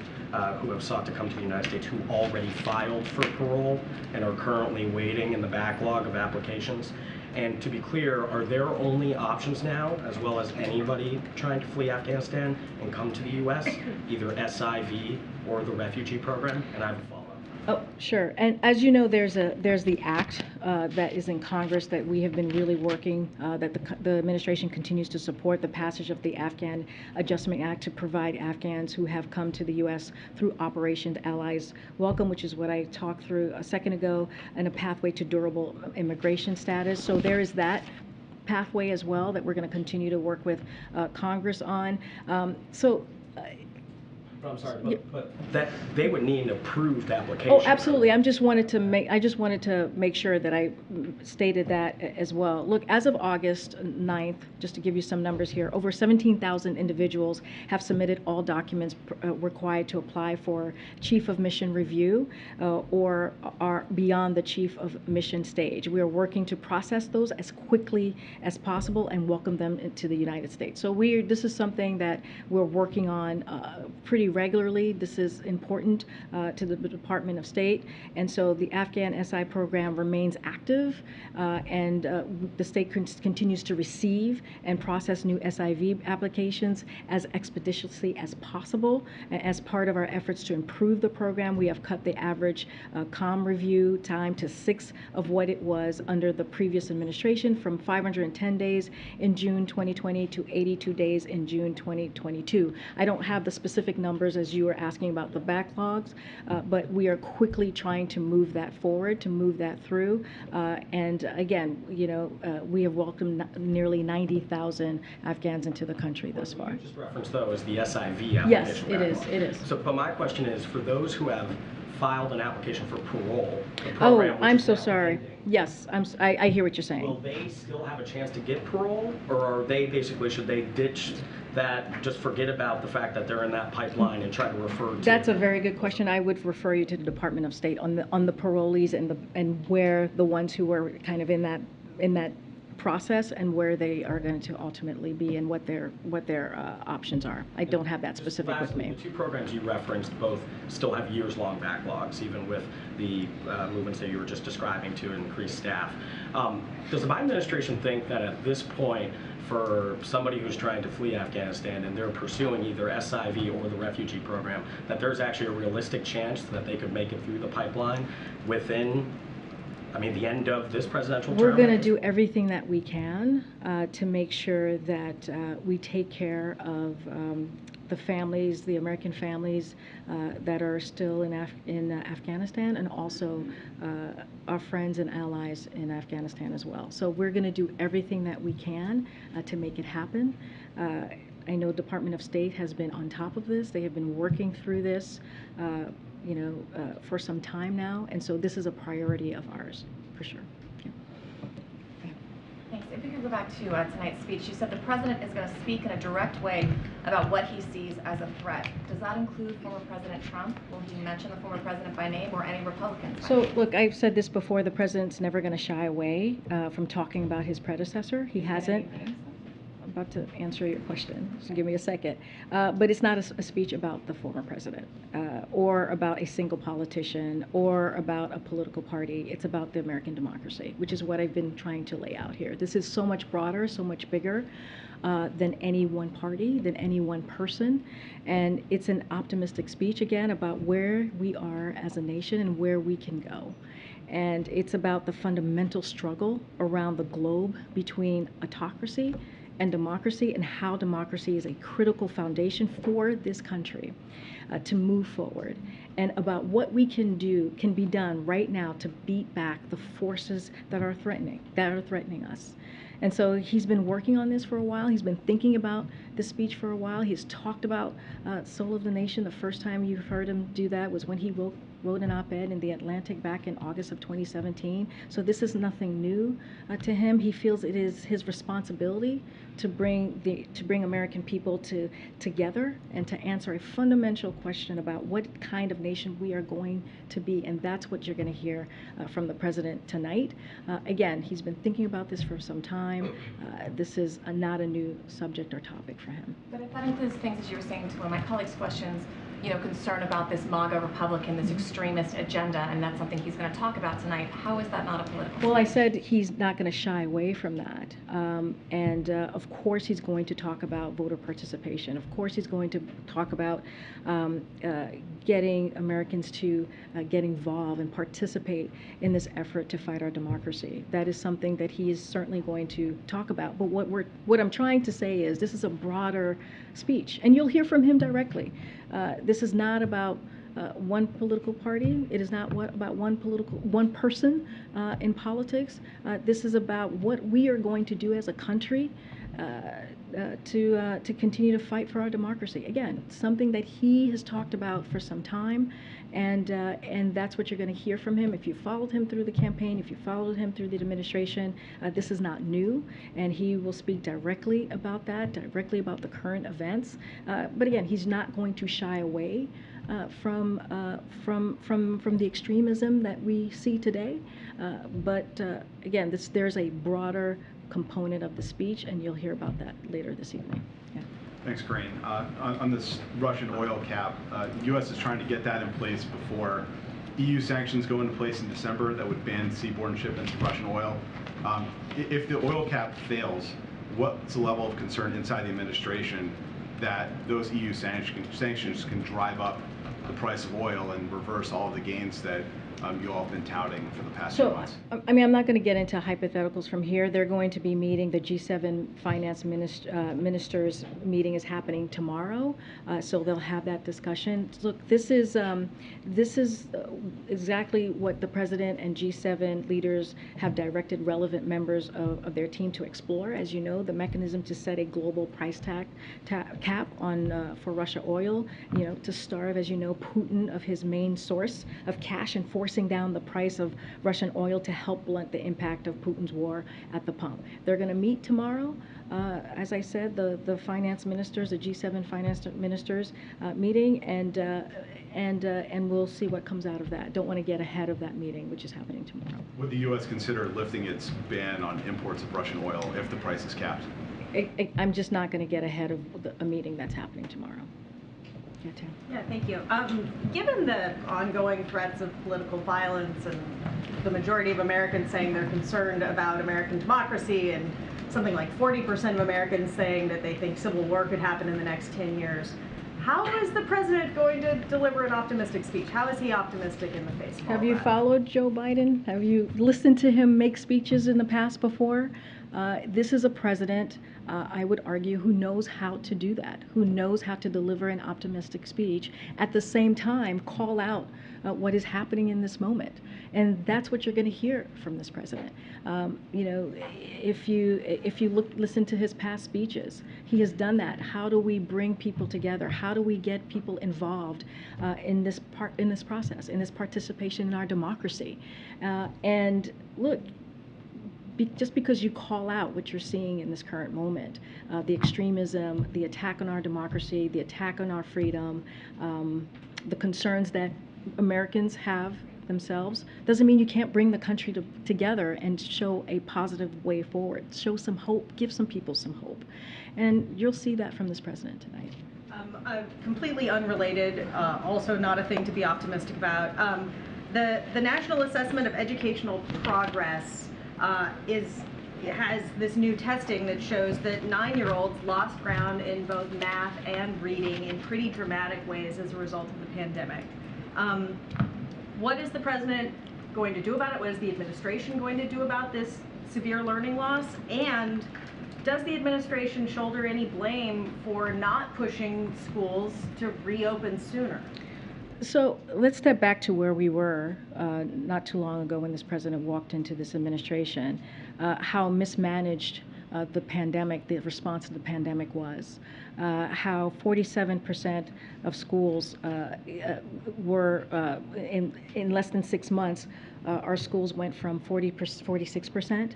who have sought to come to the United States who already filed for parole and are currently waiting in the backlog of applications? And to be clear, are there only options now, as well as anybody trying to flee Afghanistan and come to the U.S., either SIV or the refugee program? And I have a follow-up. Oh, sure. And as you know, there's the act that is in Congress that we have been really working, that the administration continues to support the passage of the Afghan Adjustment Act to provide Afghans who have come to the U.S. through Operation Allies Welcome, which is what I talked through a second ago, and a pathway to durable immigration status. So there is that pathway as well that we're going to continue to work with Congress on. I'm sorry, but that they would need an approved application. Oh, absolutely. I just wanted to make sure that I stated that as well. Look, as of August 9th, just to give you some numbers here, over 17,000 individuals have submitted all documents required to apply for Chief of Mission review or are beyond the Chief of Mission stage. We are working to process those as quickly as possible and welcome them into the United States. So this is something that we're working on pretty regularly. This is important to the Department of State, and so the Afghan SI program remains active, and the state continues to receive and process new SIV applications as expeditiously as possible. As part of our efforts to improve the program, we have cut the average COM review time to 6 of what it was under the previous administration, from 510 days in June 2020 to 82 days in June 2022. I don't have the specific numbers as you were asking about the backlogs, but we are quickly trying to move that forward, to move that through. And again, you know, we have welcomed nearly 90,000 Afghans into the country thus far. You just referenced, though, as the SIV application. Yes, it is. It is. So, but my question is, for those who have filed an application for parole, the Oh, program I'm so sorry. Yes, I hear what you're saying. Will they still have a chance to get parole, or are they basically, should they ditch that, just forget about the fact that they're in that pipeline and try to refer to? That's a very good question. I would refer you to the Department of State on the parolees and where the ones who are kind of in that process and where they are going to ultimately be and what their options are. I don't have that specific with me. The two programs you referenced both still have years-long backlogs, even with the movements that you were just describing to increase staff. Does the Biden administration think that at this point, for somebody who's trying to flee Afghanistan and they're pursuing either SIV or the refugee program, that there's actually a realistic chance that they could make it through the pipeline within, the end of this presidential term? We're going to do everything that we can to make sure that we take care of the families, the American families that are still in Afghanistan, and also our friends and allies in Afghanistan as well. So we're going to do everything that we can to make it happen. I know Department of State has been on top of this. They have been working through this. for some time now, and so this is a priority of ours, for sure. Yeah. Thanks. If we could go back to tonight's speech, you said the president is going to speak in a direct way about what he sees as a threat. Does that include former President Trump? Will he mention the former president by name or any Republicans? So, look, I've said this before, the president's never going to shy away from talking about his predecessor. He hasn't. I'm about to answer your question, so give me a second. But it's not a speech about the former president or about a single politician or about a political party. It's about the American democracy, which is what I've been trying to lay out here. This is so much broader, so much bigger than any one party, than any one person. And it's an optimistic speech, again, about where we are as a nation and where we can go. And it's about the fundamental struggle around the globe between autocracy and democracy, and how democracy is a critical foundation for this country to move forward, and about what we can be done right now to beat back the forces that are threatening us. And so he's been working on this for a while. He's been thinking about this speech for a while. He's talked about Soul of the Nation. The first time you heard him do that was when he wrote an op-ed in The Atlantic back in August of 2017. So this is nothing new to him. He feels it is his responsibility to bring American people together and to answer a fundamental question about what kind of nation we are going to be. And that's what you're going to hear from the president tonight. Again, he's been thinking about this for some time. This is not a new subject or topic for him. But if that includes things, as you were saying to one of my colleagues' questions, concern about this MAGA Republican, this extremist agenda, and that's something he's going to talk about tonight. How is that not a political? Well, I said he's not going to shy away from that. Of course he's going to talk about voter participation. Of course he's going to talk about getting Americans to get involved and participate in this effort to fight our democracy. That is something that he is certainly going to talk about. But what I'm trying to say is this is a broader speech, and you'll hear from him directly. This is not about one political party. It is not about one person in politics. This is about what we are going to do as a country to continue to fight for our democracy. Again, something that he has talked about for some time, and that's what you're going to hear from him. If you followed him through the campaign, if you followed him through the administration, this is not new, and he will speak directly about that, directly about the current events. But again, he's not going to shy away from the extremism that we see today. But again, there's a broader component of the speech, and you'll hear about that later this evening. Yeah. Thanks, Karine. On this Russian oil cap, the U.S. is trying to get that in place before EU sanctions go into place in December that would ban seaborne shipments of Russian oil. If the oil cap fails, what's the level of concern inside the administration that those EU sanctions can drive up the price of oil and reverse all of the gains that you all have been touting for the past few months? I mean, I'm not going to get into hypotheticals from here. They're going to be meeting. The G7 finance ministers meeting is happening tomorrow, so they'll have that discussion. Look, this is exactly what the president and G7 leaders have directed relevant members of their team to explore. As you know, the mechanism to set a global price cap on for Russia oil, to starve, as you know, Putin of his main source of cash and forcing down the price of Russian oil to help blunt the impact of Putin's war at the pump. They're going to meet tomorrow. As I said, the finance ministers, the G7 finance ministers meeting, and we'll see what comes out of that. Don't want to get ahead of that meeting, which is happening tomorrow. Would the U.S. consider lifting its ban on imports of Russian oil if the price is capped? I'm just not going to get ahead of a meeting that's happening tomorrow. Yeah, thank you. Given the ongoing threats of political violence and the majority of Americans saying they're concerned about American democracy, and something like 40% of Americans saying that they think civil war could happen in the next 10 years, how is the president going to deliver an optimistic speech? How is he optimistic in the face of all Have you that? followed Joe Biden? Have you listened to him make speeches in the past before? This is a president, I would argue, who knows how to do that, who knows how to deliver an optimistic speech, at the same time call out what is happening in this moment. And that's what you're going to hear from this president. If you listen to his past speeches, he has done that. How do we bring people together? How do we get people involved in this process, in this participation in our democracy? And look, just because you call out what you're seeing in this current moment, the extremism, the attack on our democracy, the attack on our freedom, the concerns that Americans have themselves, doesn't mean you can't bring the country together and show a positive way forward, show some hope, give some people some hope. And you'll see that from this president tonight. Completely unrelated, also not a thing to be optimistic about. The National Assessment of Educational Progress has this new testing that shows that 9-year-olds lost ground in both math and reading in pretty dramatic ways as a result of the pandemic. What is the president going to do about it? What is the administration going to do about this severe learning loss? And does the administration shoulder any blame for not pushing schools to reopen sooner? So let's step back to where we were not too long ago when this president walked into this administration, how mismanaged the pandemic, the response to the pandemic was, how 47% of schools were, in less than 6 months, our schools went from 46%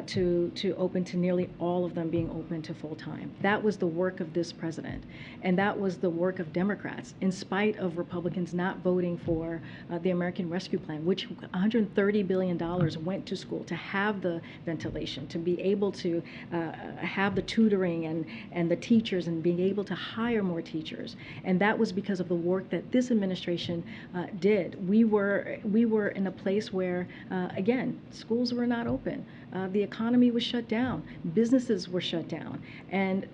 to open to nearly all of them being open to full time. That was the work of this president, and that was the work of Democrats, in spite of Republicans not voting for the American Rescue Plan, which $130 billion went to school to have the ventilation, to be able to have the tutoring and the teachers, and being able to hire more teachers. And that was because of the work that this administration did. We were in a place where, again, schools were not open. The economy was shut down. Businesses were shut down. And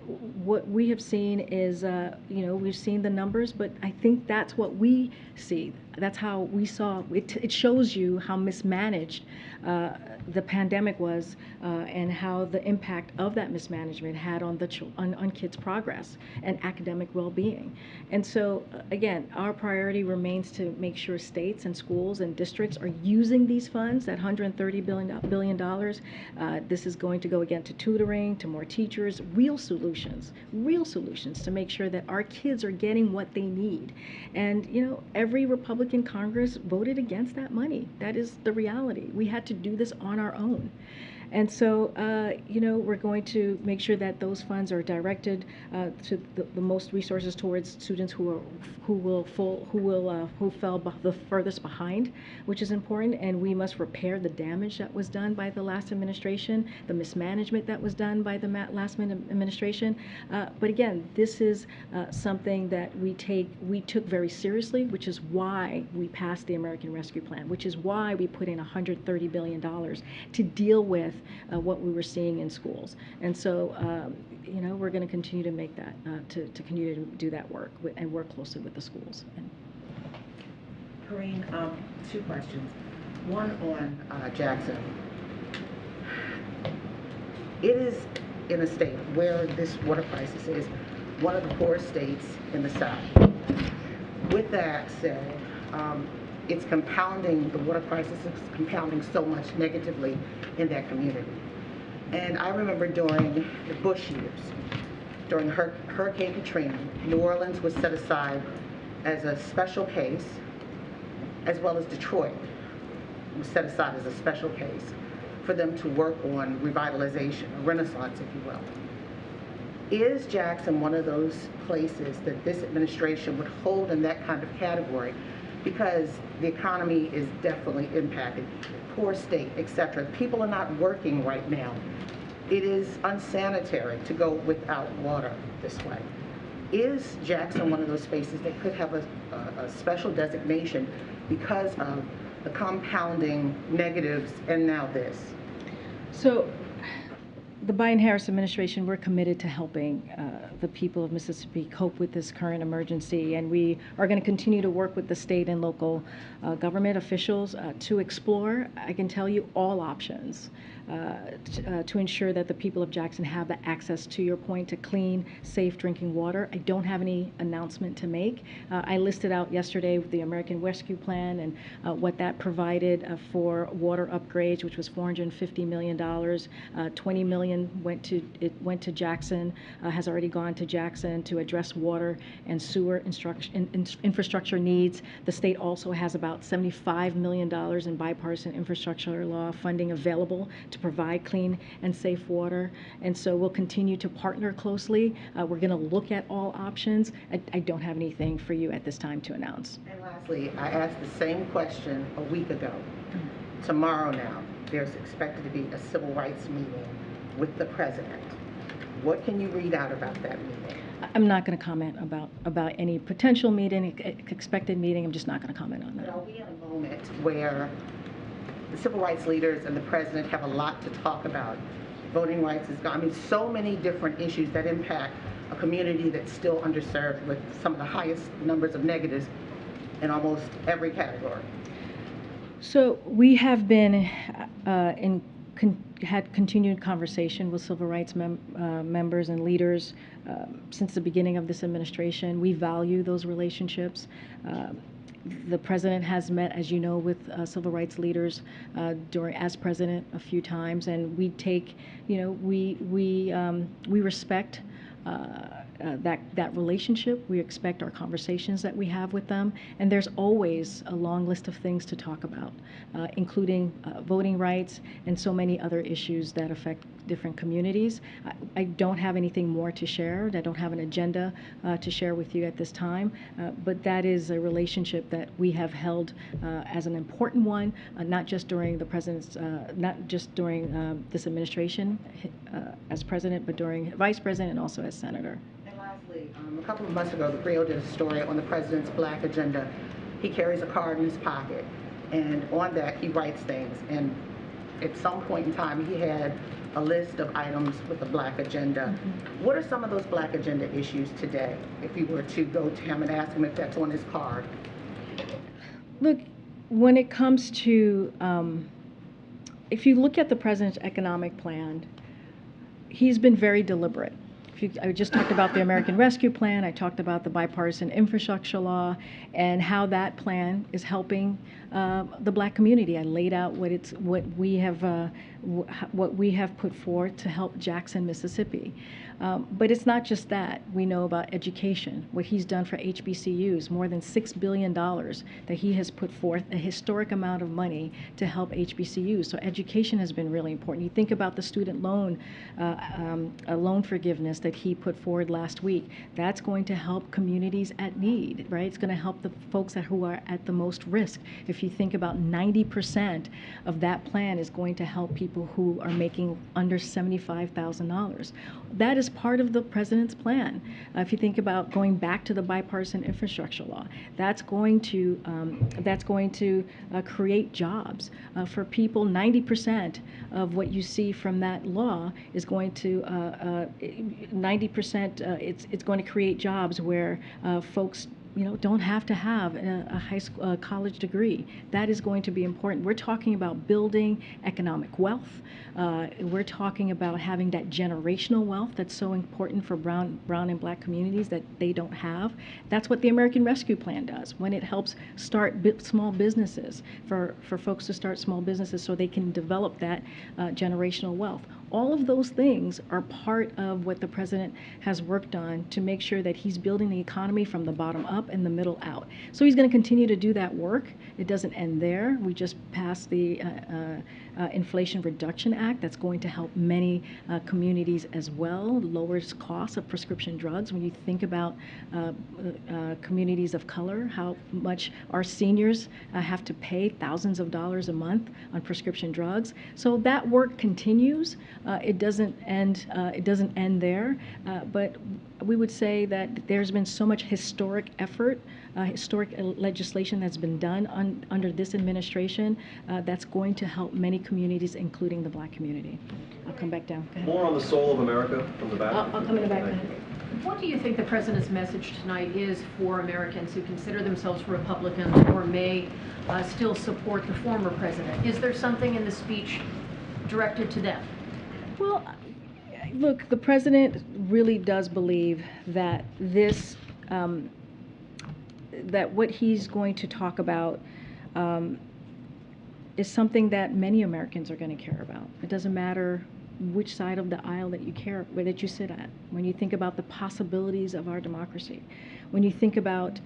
what we have seen is, we've seen the numbers, but I think that's what we see. That's how we saw it. It shows you how mismanaged the pandemic was, and how the impact of that mismanagement had on on kids' progress and academic well-being. And so, again, our priority remains to make sure states and schools and districts are using these funds, that $130 billion. This is going to go again to tutoring, to more teachers, real solutions to make sure that our kids are getting what they need. And, every Republican Congress voted against that money. That is the reality. We had to do this on our own. And so, we're going to make sure that those funds are directed to the most resources towards students who fell the furthest behind, which is important. And we must repair the damage that was done by the last administration, the mismanagement that was done by the last administration. But again, this is something that we took very seriously, which is why we passed the American Rescue Plan, which is why we put in $130 billion to deal with what we were seeing in schools. And so, we're going to continue to make that, to continue to do that work and work closely with the schools. Karine, 2 questions. One on Jackson. It is in a state where this water crisis is one of the poorest states in the South. With that said, it's compounding, the water crisis is compounding so much negatively in that community. And I remember during the Bush years, during Hurricane Katrina, New Orleans was set aside as a special case, as well as Detroit was set aside as a special case for them to work on revitalization, a renaissance, if you will. Is Jackson one of those places that this administration would hold in that kind of category? Because the economy is definitely impacted, poor state, etc. People are not working right now. It is unsanitary to go without water this way. Is Jackson one of those spaces that could have a special designation because of the compounding negatives and now this? So The Biden-Harris administration, we're committed to helping the people of Mississippi cope with this current emergency, and we are going to continue to work with the state and local government officials to explore, I can tell you, all options to ensure that the people of Jackson have the access, to your point, to clean, safe drinking water. I don't have any announcement to make. I listed out yesterday the American Rescue Plan and what that provided for water upgrades, which was $450 million. $20 million went to Jackson, has already gone to Jackson to address water and sewer infrastructure needs. The state also has about $75 million in bipartisan infrastructure law funding available to provide clean and safe water. And so we'll continue to partner closely. We're going to look at all options. I don't have anything for you at this time to announce. And lastly, I asked the same question a week ago. Tomorrow now, there's expected to be a civil rights meeting with the president. What can you read out about that meeting? I'm not going to comment about any potential meeting, expected meeting. I'm just not going to comment on that. But are we at a moment where the civil rights leaders and the president have a lot to talk about? Voting rights is gone. I mean, so many different issues that impact a community that's still underserved with some of the highest numbers of negatives in almost every category. So we have been had continued conversation with civil rights members and leaders since the beginning of this administration. We value those relationships. The president has met, as you know, with civil rights leaders as president a few times, and we take, we respect that relationship. We expect our conversations that we have with them, and there's always a long list of things to talk about, including voting rights and so many other issues that affect different communities. I don't have anything more to share. I don't have an agenda to share with you at this time, but that is a relationship that we have held as an important one, not just during the president's, not just during this administration as president, but during vice president and also as senator. And lastly, a couple of months ago, the Creole did a story on the president's Black agenda. He carries a card in his pocket, and on that he writes things. And at some point in time, he had a list of items with the Black agenda. What are some of those Black agenda issues today, if you were to go to him and ask him if that's on his card? Look, when it comes to, if you look at the president's economic plan, he's been very deliberate. I just talked about the American Rescue Plan. I talked about the bipartisan infrastructure law and how that plan is helping the Black community. I laid out what we have put forth to help Jackson, Mississippi. But it's not just that. We know about education, what he's done for HBCUs, more than $6 billion that he has put forth, a historic amount of money to help HBCUs. So education has been really important. You think about the student loan forgiveness that he put forward last week. That's going to help communities at need, right? It's going to help the folks who are at the most risk. If you think about 90% of that plan is going to help people who are making under $75,000. That is part of the president's plan. If you think about going back to the bipartisan infrastructure law, that's going to create jobs for people. 90% of what you see from that law is going to 90%. It's going to create jobs where folks don't have to have a high school, college degree. That is going to be important. We're talking about building economic wealth. We're talking about having that generational wealth that's so important for brown and Black communities that they don't have. That's what the American Rescue Plan does when it helps start small businesses, for folks to start small businesses so they can develop that generational wealth. All of those things are part of what the president has worked on to make sure that he's building the economy from the bottom up and the middle out. So he's going to continue to do that work. It doesn't end there. We just passed the Inflation Reduction Act that's going to help many communities as well, lowers costs of prescription drugs. When you think about communities of color, how much our seniors have to pay thousands of dollars a month on prescription drugs. So that work continues. It doesn't end. It doesn't end there. But we would say that there's been so much historic effort, historic legislation that's been done under this administration that's going to help many communities, including the Black community. I'll come back down. More on the soul of America from the back. I'll come in the back. What do you think the president's message tonight is for Americans who consider themselves Republicans or may still support the former president? Is there something in the speech directed to them? Well, look, the president really does believe that this, that what he's going to talk about is something that many Americans are going to care about. It doesn't matter which side of the aisle that you sit at. When you think about the possibilities of our democracy, when you think about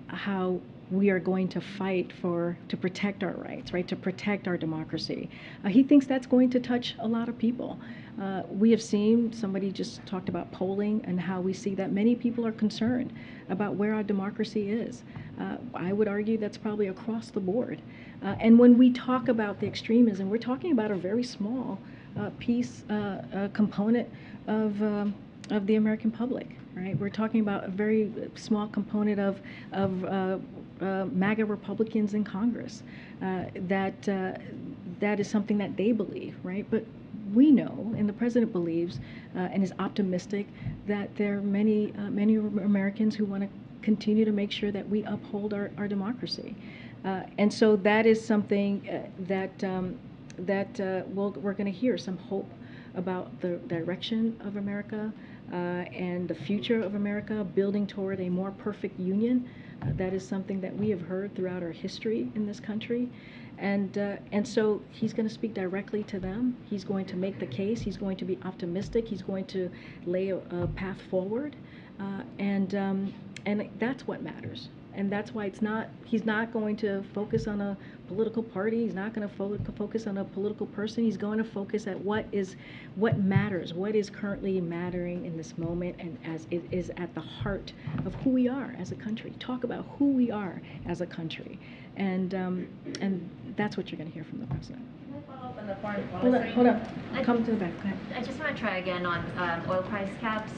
how we are going to fight to protect our rights, right, to protect our democracy. He thinks that's going to touch a lot of people. We have seen, somebody just talked about polling and how we see that many people are concerned about where our democracy is. I would argue that's probably across the board. And when we talk about the extremism, we're talking about a very small component of the American public, right? We're talking about a very small component of MAGA Republicans in Congress. That is something that they believe, right? But we know, and the president believes, and is optimistic, that there are many Americans who want to continue to make sure that we uphold our democracy. And so that is something we're going to hear some hope about the direction of America and the future of America, building toward a more perfect union. That is something that we have heard throughout our history in this country. And so he's going to speak directly to them. He's going to make the case. He's going to be optimistic. He's going to lay a path forward. And that's what matters. And that's why he's not going to focus on a political party. He's not going to focus on a political person. He's going to focus at what matters, what is currently mattering in this moment, and as it is at the heart of who we are as a country. Talk about who we are as a country. And that's what you're going to hear from the president. On the foreign policy. Hold on. Come to the back. Go ahead. I just want to try again on oil price caps.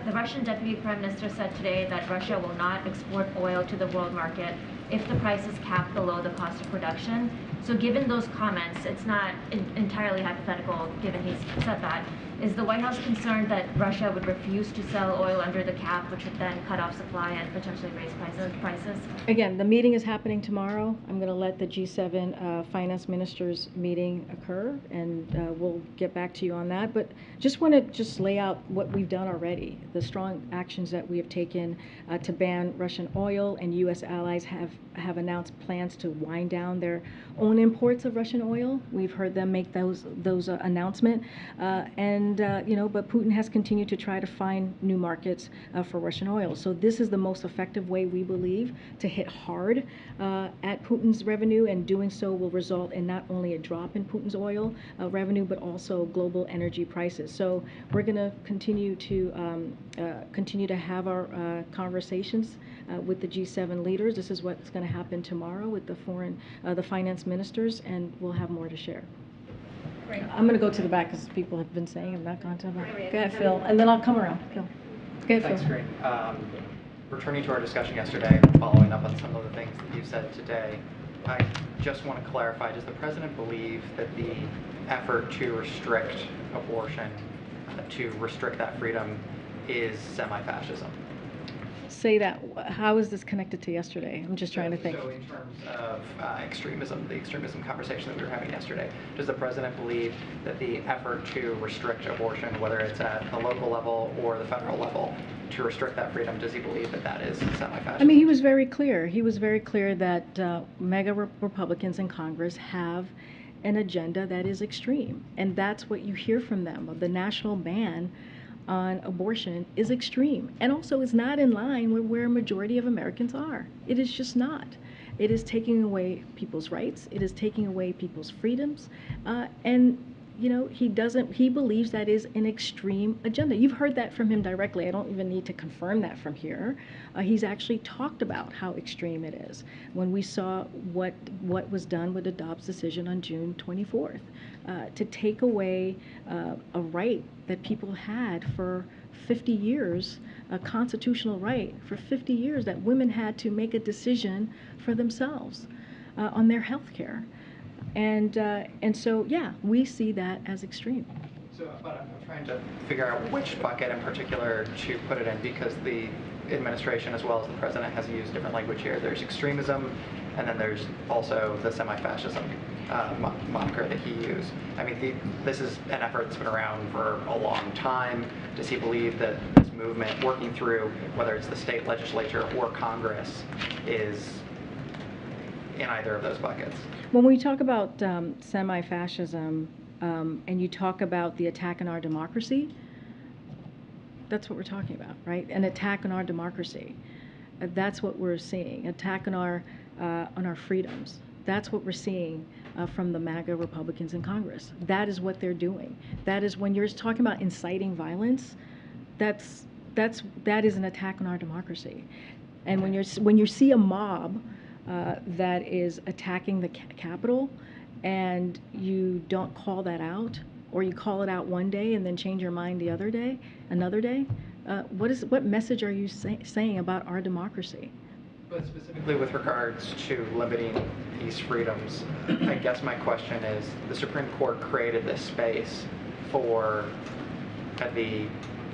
The Russian Deputy Prime Minister said today that Russia will not export oil to the world market if the price is capped below the cost of production. So given those comments, it's not entirely hypothetical given he's said that. Is the White House concerned that Russia would refuse to sell oil under the cap, which would then cut off supply and potentially raise prices? Again, the meeting is happening tomorrow. I'm going to let the G7 finance ministers meeting occur, and we'll get back to you on that. But just want to lay out what we've done already, the strong actions that we have taken to ban Russian oil, and U.S. allies have announced plans to wind down their own imports of Russian oil. We've heard them make those announcements, but Putin has continued to try to find new markets for Russian oil. So this is the most effective way, we believe, to hit hard at Putin's revenue, and doing so will result in not only a drop in Putin's oil revenue, but also global energy prices. So we're going to continue to have our conversations with the G7 leaders. This is what's going to happen tomorrow with the finance ministers, and we'll have more to share. Great. I'm going to go to the back because people have been saying I'm not going to the back. Go ahead, Phil, and then I'll come around. Phil. Go ahead, Thanks, Phil. Karine. Returning to our discussion yesterday, following up on some of the things that you said today, I just want to clarify, does the president believe that the effort to restrict abortion, to restrict that freedom, is semi-fascism? Say that. How is this connected to yesterday? I'm just trying to think. So in terms of extremism, the extremism conversation that we were having yesterday, does the president believe that the effort to restrict abortion, whether it's at the local level or the federal level, to restrict that freedom, does he believe that that is semi-fascist? I mean, he was very clear. He was very clear that MAGA Republicans in Congress have an agenda that is extreme, and that's what you hear from them. The national ban on abortion is extreme, and also is not in line with where a majority of Americans are. It is just not. It is taking away people's rights. It is taking away people's freedoms. And he believes that is an extreme agenda. You've heard that from him directly. I don't even need to confirm that from here. He's actually talked about how extreme it is when we saw what was done with the Dobbs decision on June 24th, to take away a right that people had for 50 years, a constitutional right for 50 years, that women had to make a decision for themselves on their health care. And so, yeah, we see that as extreme. So, but I'm trying to figure out which bucket in particular to put it in, because the administration as well as the president has used different language here. There's extremism, and then there's also the semi-fascism moniker that he used. I mean, this is an effort that's been around for a long time. Does he believe that this movement, working through whether it's the state legislature or Congress, is in either of those buckets? When we talk about semi-fascism and you talk about the attack on our democracy, that's what we're talking about, right? An attack on our democracy. That's what we're seeing. Attack on our freedoms. That's what we're seeing from the MAGA Republicans in Congress. That is what they're doing. That is, when you're talking about inciting violence, that is an attack on our democracy. And when you see a mob that is attacking the Capitol, and you don't call that out, or you call it out one day and then change your mind another day, what message are you saying about our democracy? But specifically with regards to limiting these freedoms, I guess my question is, the Supreme Court created this space for the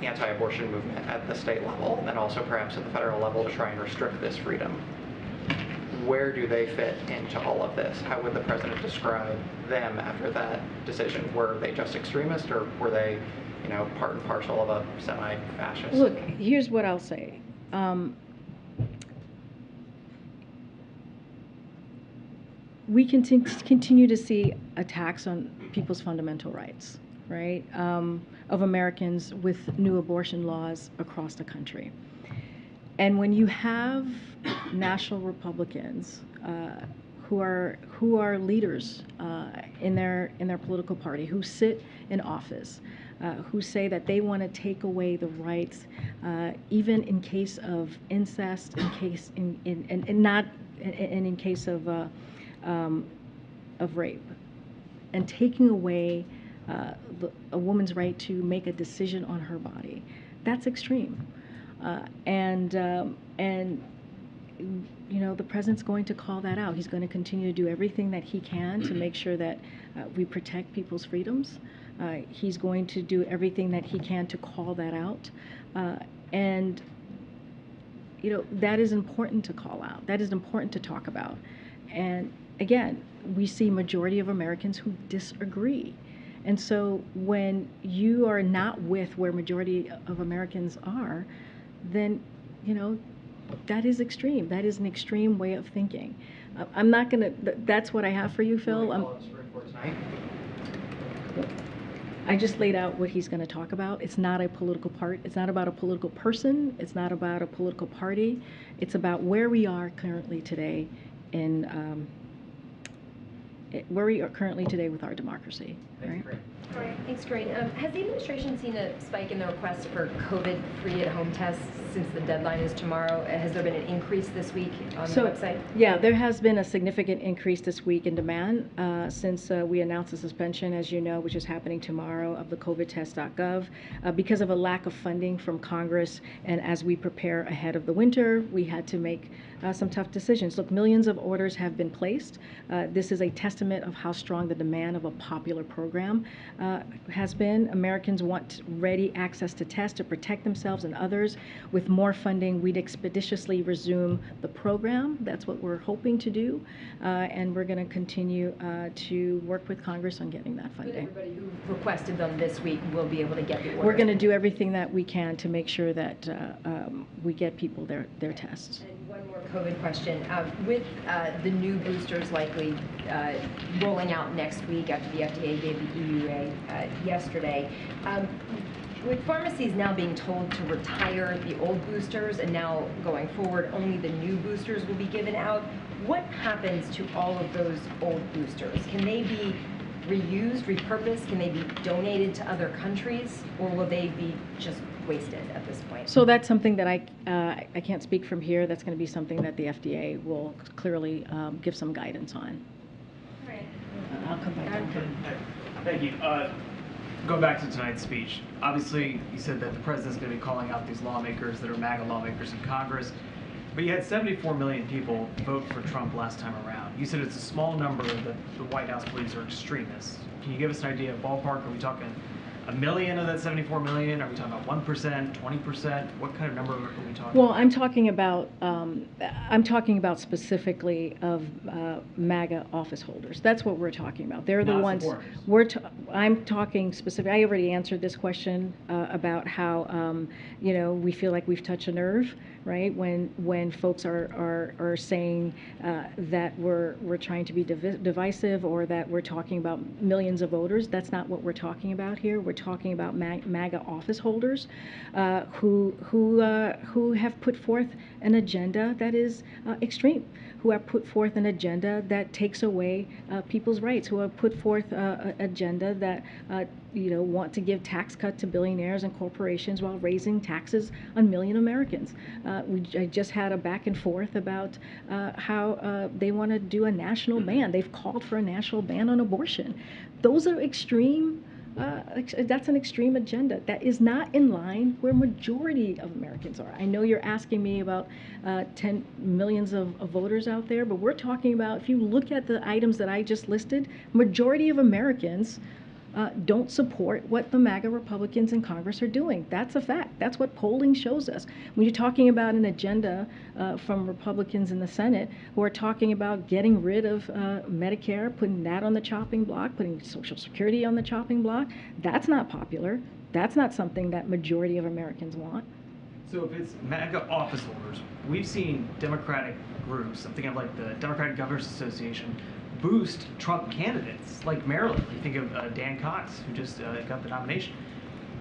anti-abortion movement at the state level, and also perhaps at the federal level, to try and restrict this freedom. Where do they fit into all of this? How would the president describe them after that decision? Were they just extremists, or were they, part and parcel of a semi-fascist? Look, here's what I'll say. We continue to see attacks on people's fundamental rights, right, of Americans with new abortion laws across the country. And when you have national Republicans who are leaders in their political party, who sit in office, who say that they want to take away the rights, even in case of incest, in case of rape, and taking away a woman's right to make a decision on her body, that's extreme. And the president's going to call that out. He's going to continue to do everything that he can to make sure that we protect people's freedoms. He's going to do everything that he can to call that out. And that is important to call out. That is important to talk about. And again, we see majority of Americans who disagree. And so when you are not with where majority of Americans are, then, that is extreme. That is an extreme way of thinking. I'm not going to, that's what I have for you, Phil. I just laid out what he's going to talk about. It's not a political part. It's not about a political person. It's not about a political party. It's about where we are currently today with our democracy. Right? All right, thanks, Karine. Has the administration seen a spike in the request for COVID-free at-home tests since the deadline is tomorrow? Has there been an increase this week on the website? Yeah, there has been a significant increase this week in demand since we announced the suspension, as you know, which is happening tomorrow, of the covidtest.gov. Because of a lack of funding from Congress, and as we prepare ahead of the winter, we had to make some tough decisions. Look, millions of orders have been placed. This is a testament of how strong the demand of a popular program has been. Americans want ready access to tests to protect themselves and others. With more funding, we'd expeditiously resume the program. That's what we're hoping to do, and we're going to continue to work with Congress on getting that funding. But everybody who requested them this week will be able to get the order. We're going to do everything that we can to make sure that we get people their tests. And one more COVID question. With the new boosters likely rolling out next week after the FDA gave the EUA yesterday, with pharmacies now being told to retire the old boosters and now going forward only the new boosters will be given out, what happens to all of those old boosters? Can they be reused, repurposed? Can they be donated to other countries, or will they be just wasted at this point? So that's something that I can't speak from here. That's going to be something that the FDA will clearly give some guidance on. I'll come back down. Thank you. Going back to tonight's speech, obviously you said that the president's going to be calling out these lawmakers that are MAGA lawmakers in Congress, but you had 74 million people vote for Trump last time around. You said it's a small number that the White House believes are extremists. Can you give us an idea of ballpark? Are we talking a million of that 74 million? Are we talking about 1%, 20%? What kind of number are we talking Well, about? I'm talking about specifically of MAGA office holders. That's what we're talking about. They're the Not ones. supporters. I'm talking specifically. I already answered this question about how we feel like we've touched a nerve, right? When folks are saying that we're trying to be divisive, or that we're talking about millions of voters. That's not what we're talking about here. We're talking about MAGA office holders who have put forth an agenda that is extreme, who have put forth an agenda that takes away people's rights, who have put forth an agenda that want to give tax cut to billionaires and corporations while raising taxes on million Americans. I just had a back and forth about how they want to do a national ban. They've called for a national ban on abortion. Those are extreme. That's an extreme agenda that is not in line where majority of Americans are. I know you're asking me about 10 millions of voters out there, but we're talking about, if you look at the items that I just listed, majority of Americans don't support what the MAGA Republicans in Congress are doing. That's a fact. That's what polling shows us. When you're talking about an agenda from Republicans in the Senate who are talking about getting rid of Medicare, putting that on the chopping block, putting Social Security on the chopping block, that's not popular. That's not something that majority of Americans want. So if it's MAGA office holders, we've seen Democratic groups, I'm thinking of like the Democratic Governors Association, boost Trump candidates like Maryland. You think of Dan Cox, who just got the nomination.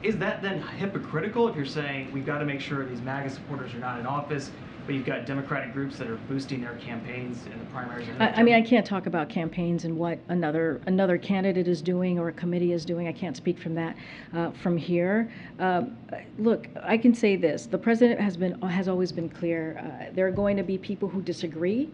Is that then hypocritical if you're saying we've got to make sure these MAGA supporters are not in office, but you've got Democratic groups that are boosting their campaigns in the primaries? I mean, I can't talk about campaigns and what another candidate is doing or a committee is doing. I can't speak from that from here. Look, I can say this: the president has always been clear. There are going to be people who disagree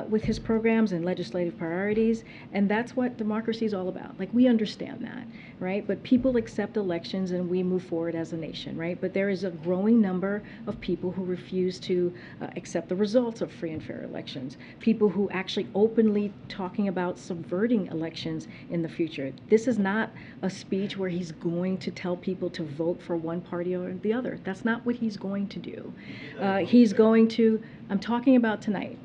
with his programs and legislative priorities, and that's what democracy is all about. Like, we understand that, right? But people accept elections and we move forward as a nation, right? But there is a growing number of people who refuse to accept the results of free and fair elections, people who actually openly talking about subverting elections in the future. This is not a speech where he's going to tell people to vote for one party or the other. That's not what he's going to do. He's going to, I'm talking about tonight.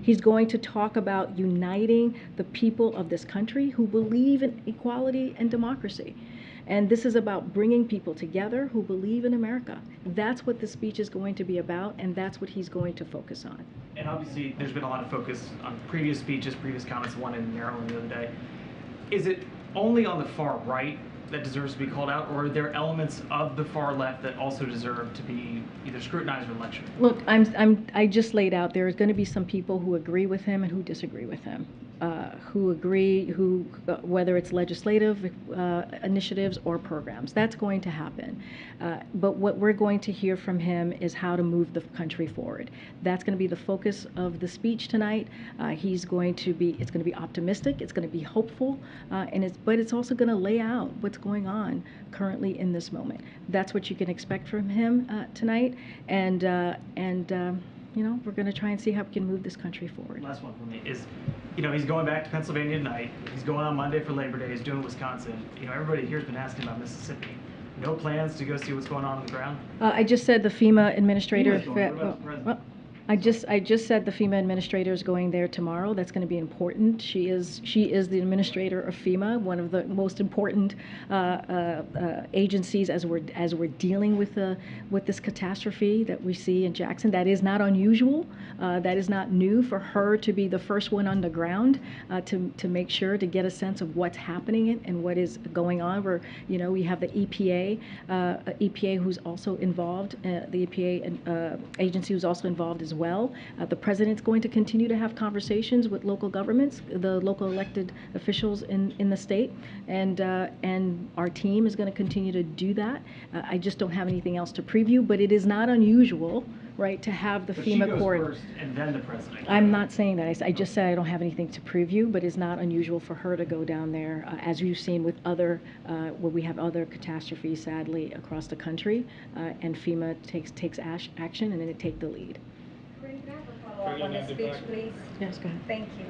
He's going to talk about uniting the people of this country who believe in equality and democracy. And this is about bringing people together who believe in America. That's what the speech is going to be about, and that's what he's going to focus on. And obviously, there's been a lot of focus on previous speeches, previous comments, one in Maryland the other day. Is it only on the far right that deserves to be called out, or are there elements of the far left that also deserve to be either scrutinized or lectured? Look, I just laid out there is going to be some people who agree with him and who disagree with him, whether it's legislative initiatives or programs. That's going to happen. But what we're going to hear from him is how to move the country forward. That's going to be the focus of the speech tonight. It's going to be optimistic, it's going to be hopeful, but it's also going to lay out what's going on currently in this moment. That's what you can expect from him tonight, and we're going to try and see how we can move this country forward. Last one for me is, he's going back to Pennsylvania tonight. He's going on Monday for Labor Day. He's doing Wisconsin. Everybody here's been asking about Mississippi. No plans to go see what's going on the ground? I just said the FEMA administrator. I just said the FEMA administrator is going there tomorrow. That's going to be important. She is the administrator of FEMA, one of the most important agencies as we're dealing with this catastrophe that we see in Jackson. That is not unusual. That is not new for her to be the first one on the ground to make sure to get a sense of what's happening and what is going on. We have the EPA who's also involved, the EPA agency who's also involved as well. well. The president's going to continue to have conversations with local governments, the local elected officials in the state, and our team is going to continue to do that. I just don't have anything else to preview, but it is not unusual, right, to have the But FEMA she goes court. first and then the president. I'm not saying that. I just said I don't have anything to preview, but it's not unusual for her to go down there, as we've seen with other, where we have other catastrophes, sadly, across the country, and FEMA takes action, and then it take the lead. Karine, can I have a follow-up on this speech, please? Yes, go ahead. Thank you.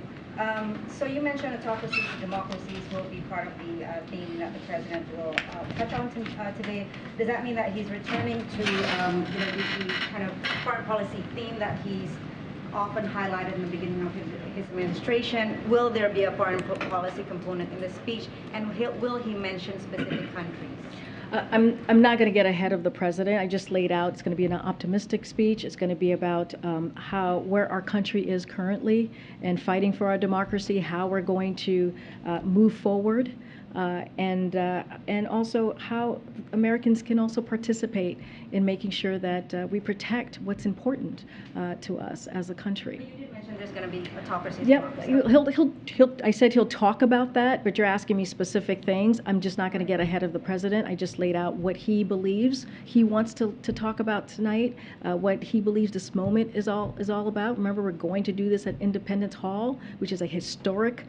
So you mentioned autocracies and democracies will be part of the theme that the president will touch on today. Does that mean that he's returning to the kind of foreign policy theme that he's often highlighted in the beginning of his administration? Will there be a foreign policy component in the speech, and will he mention specific countries? I'm not going to get ahead of the president. I just laid out it's going to be an optimistic speech. It's going to be about where our country is currently and fighting for our democracy, how we're going to move forward, and also how Americans can also participate in making sure that we protect what's important to us as a country. But you did mention there's going to be autocracies. Yep, I said he'll talk about that, but you're asking me specific things. I'm just not going to get ahead of the president. I just laid out what he believes he wants to talk about tonight, what he believes this moment is all about. Remember, we're going to do this at Independence Hall, which is a historic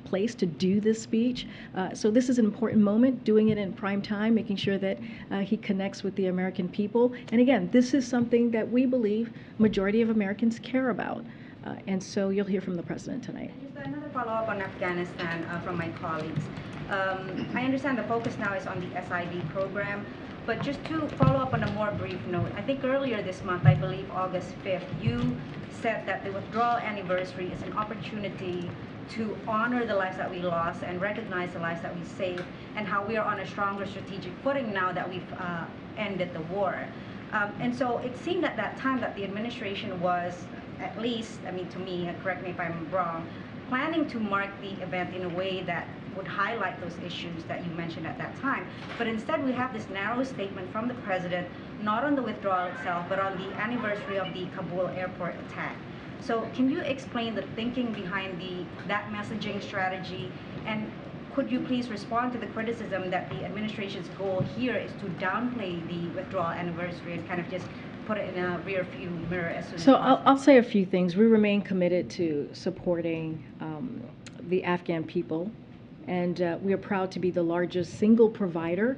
place to do this speech. So this is an important moment, doing it in prime time, making sure that he connects with the American people. And again, this is something that we believe majority of Americans care about. And so you'll hear from the president tonight. And just another follow-up on Afghanistan from my colleagues. I understand the focus now is on the SIV program, but just to follow up on a more brief note, I think earlier this month, I believe August 5th, you said that the withdrawal anniversary is an opportunity to honor the lives that we lost and recognize the lives that we saved, and how we are on a stronger strategic footing now that we've ended the war. And so it seemed at that time that the administration was, at least, I mean, to me, correct me if I'm wrong, planning to mark the event in a way that would highlight those issues that you mentioned at that time. But instead, we have this narrow statement from the president, not on the withdrawal itself, but on the anniversary of the Kabul airport attack. So can you explain the thinking behind that messaging strategy? And could you please respond to the criticism that the administration's goal here is to downplay the withdrawal anniversary and kind of just put it in a rear view mirror as soon as possible? I'll say a few things. We remain committed to supporting the Afghan people, and we are proud to be the largest single provider,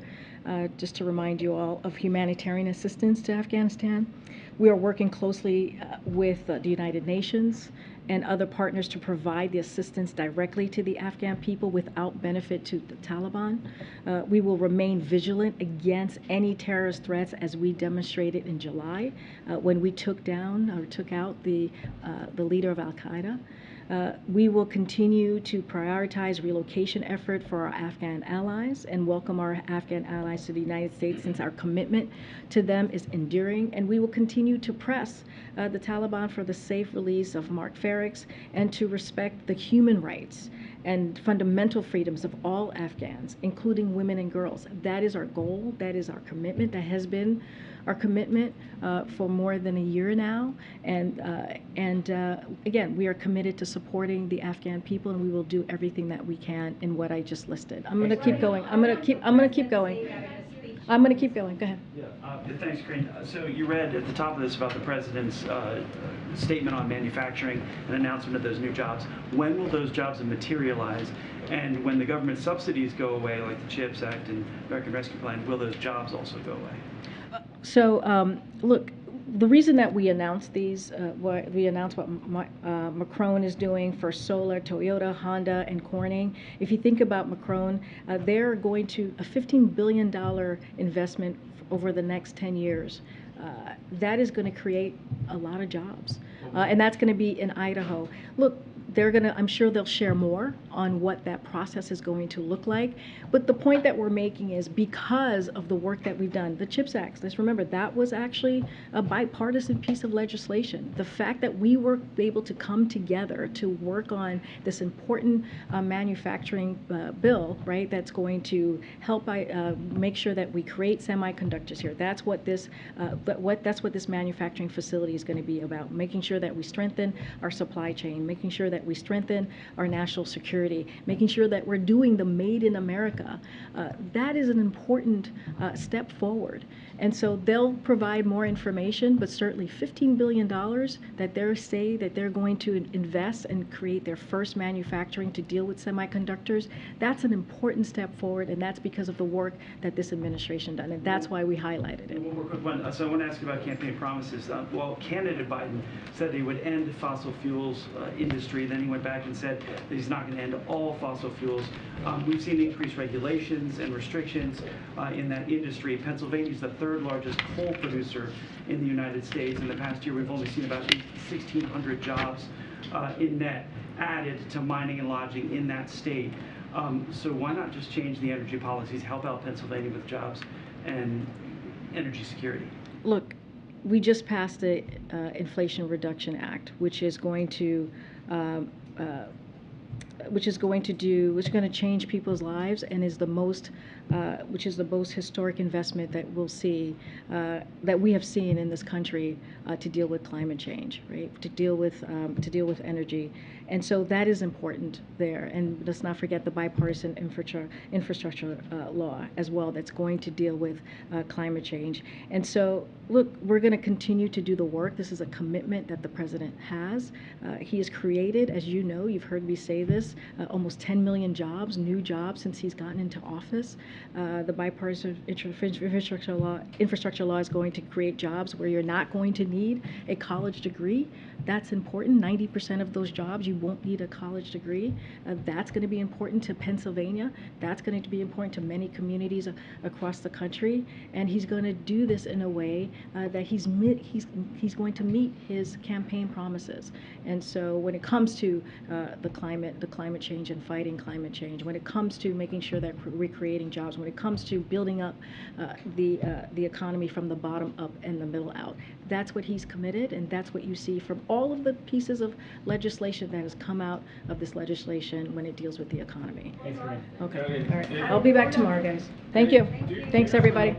just to remind you all, of humanitarian assistance to Afghanistan. We are working closely with the United Nations and other partners to provide the assistance directly to the Afghan people without benefit to the Taliban. We will remain vigilant against any terrorist threats, as we demonstrated in July when we took out the leader of Al-Qaeda. We will continue to prioritize relocation effort for our Afghan allies and welcome our Afghan allies to the United States, since our commitment to them is enduring. And we will continue to press the Taliban for the safe release of Mark Farrix and to respect the human rights and fundamental freedoms of all Afghans, including women and girls. That is our goal. That is our commitment. That has been our commitment for more than a year now. And again, we are committed to supporting the Afghan people, and we will do everything that we can in what I just listed. I'm going to keep going. I'm going to keep going. I'm going to keep going. Go ahead. Thanks, Karine. So you read at the top of this about the president's statement on manufacturing and announcement of those new jobs. When will those jobs materialize? And when the government subsidies go away, like the CHIPS Act and American Rescue Plan, will those jobs also go away? So, look, the reason that we announced these, what Macron is doing for solar, Toyota, Honda, and Corning. If you think about Macron, they're going to a $15 billion investment over the next 10 years. That is going to create a lot of jobs, and that's going to be in Idaho. Look, I'm sure they'll share more on what that process is going to look like. But the point that we're making is because of the work that we've done, the CHIPS Act, let's remember that was actually a bipartisan piece of legislation. The fact that we were able to come together to work on this important manufacturing bill, right, that's going to help make sure that we create semiconductors here. That's what this manufacturing facility is going to be about, making sure that we strengthen our supply chain, making sure that we strengthen our national security, making sure that we're doing the Made in America. That is an important step forward. And so they'll provide more information, but certainly $15 billion that they say that they're going to invest and create their first manufacturing to deal with semiconductors, that's an important step forward, and that's because of the work that this administration done, and that's why we highlighted it. One more quick one. So I want to ask you about campaign promises. Well, candidate Biden said that he would end the fossil fuels industry. Then he went back and said that he's not going to end all fossil fuels. We've seen increased regulations and restrictions in that industry. Pennsylvania is the third largest coal producer in the United States. In the past year, we've only seen about 1,600 jobs in net added to mining and lodging in that state. So why not just change the energy policies, help out Pennsylvania with jobs and energy security? Look, we just passed the Inflation Reduction Act, which is going to change people's lives and is the most historic investment that we'll see, that we have seen in this country to deal with climate change, right? To deal with energy, and so that is important there. And let's not forget the bipartisan infrastructure law as well that's going to deal with climate change. And so, look, we're going to continue to do the work. This is a commitment that the president has. He has created, as you know, you've heard me say this, almost 10 million jobs, new jobs since he's gotten into office. The bipartisan infrastructure law is going to create jobs where you're not going to need a college degree. That's important. 90% of those jobs you won't need a college degree. That's going to be important to Pennsylvania. That's going to be important to many communities across the country. And he's going to do this in a way that he's going to meet his campaign promises. And so when it comes to the climate change and fighting climate change, when it comes to making sure that we're creating jobs, when it comes to building up the economy from the bottom up and the middle out, that's what he's committed, and that's what you see from all of the pieces of legislation that has come out of this legislation when it deals with the economy. Thanks, Karine. Okay, all right. I'll be back tomorrow, guys. Thank you. Thanks, everybody.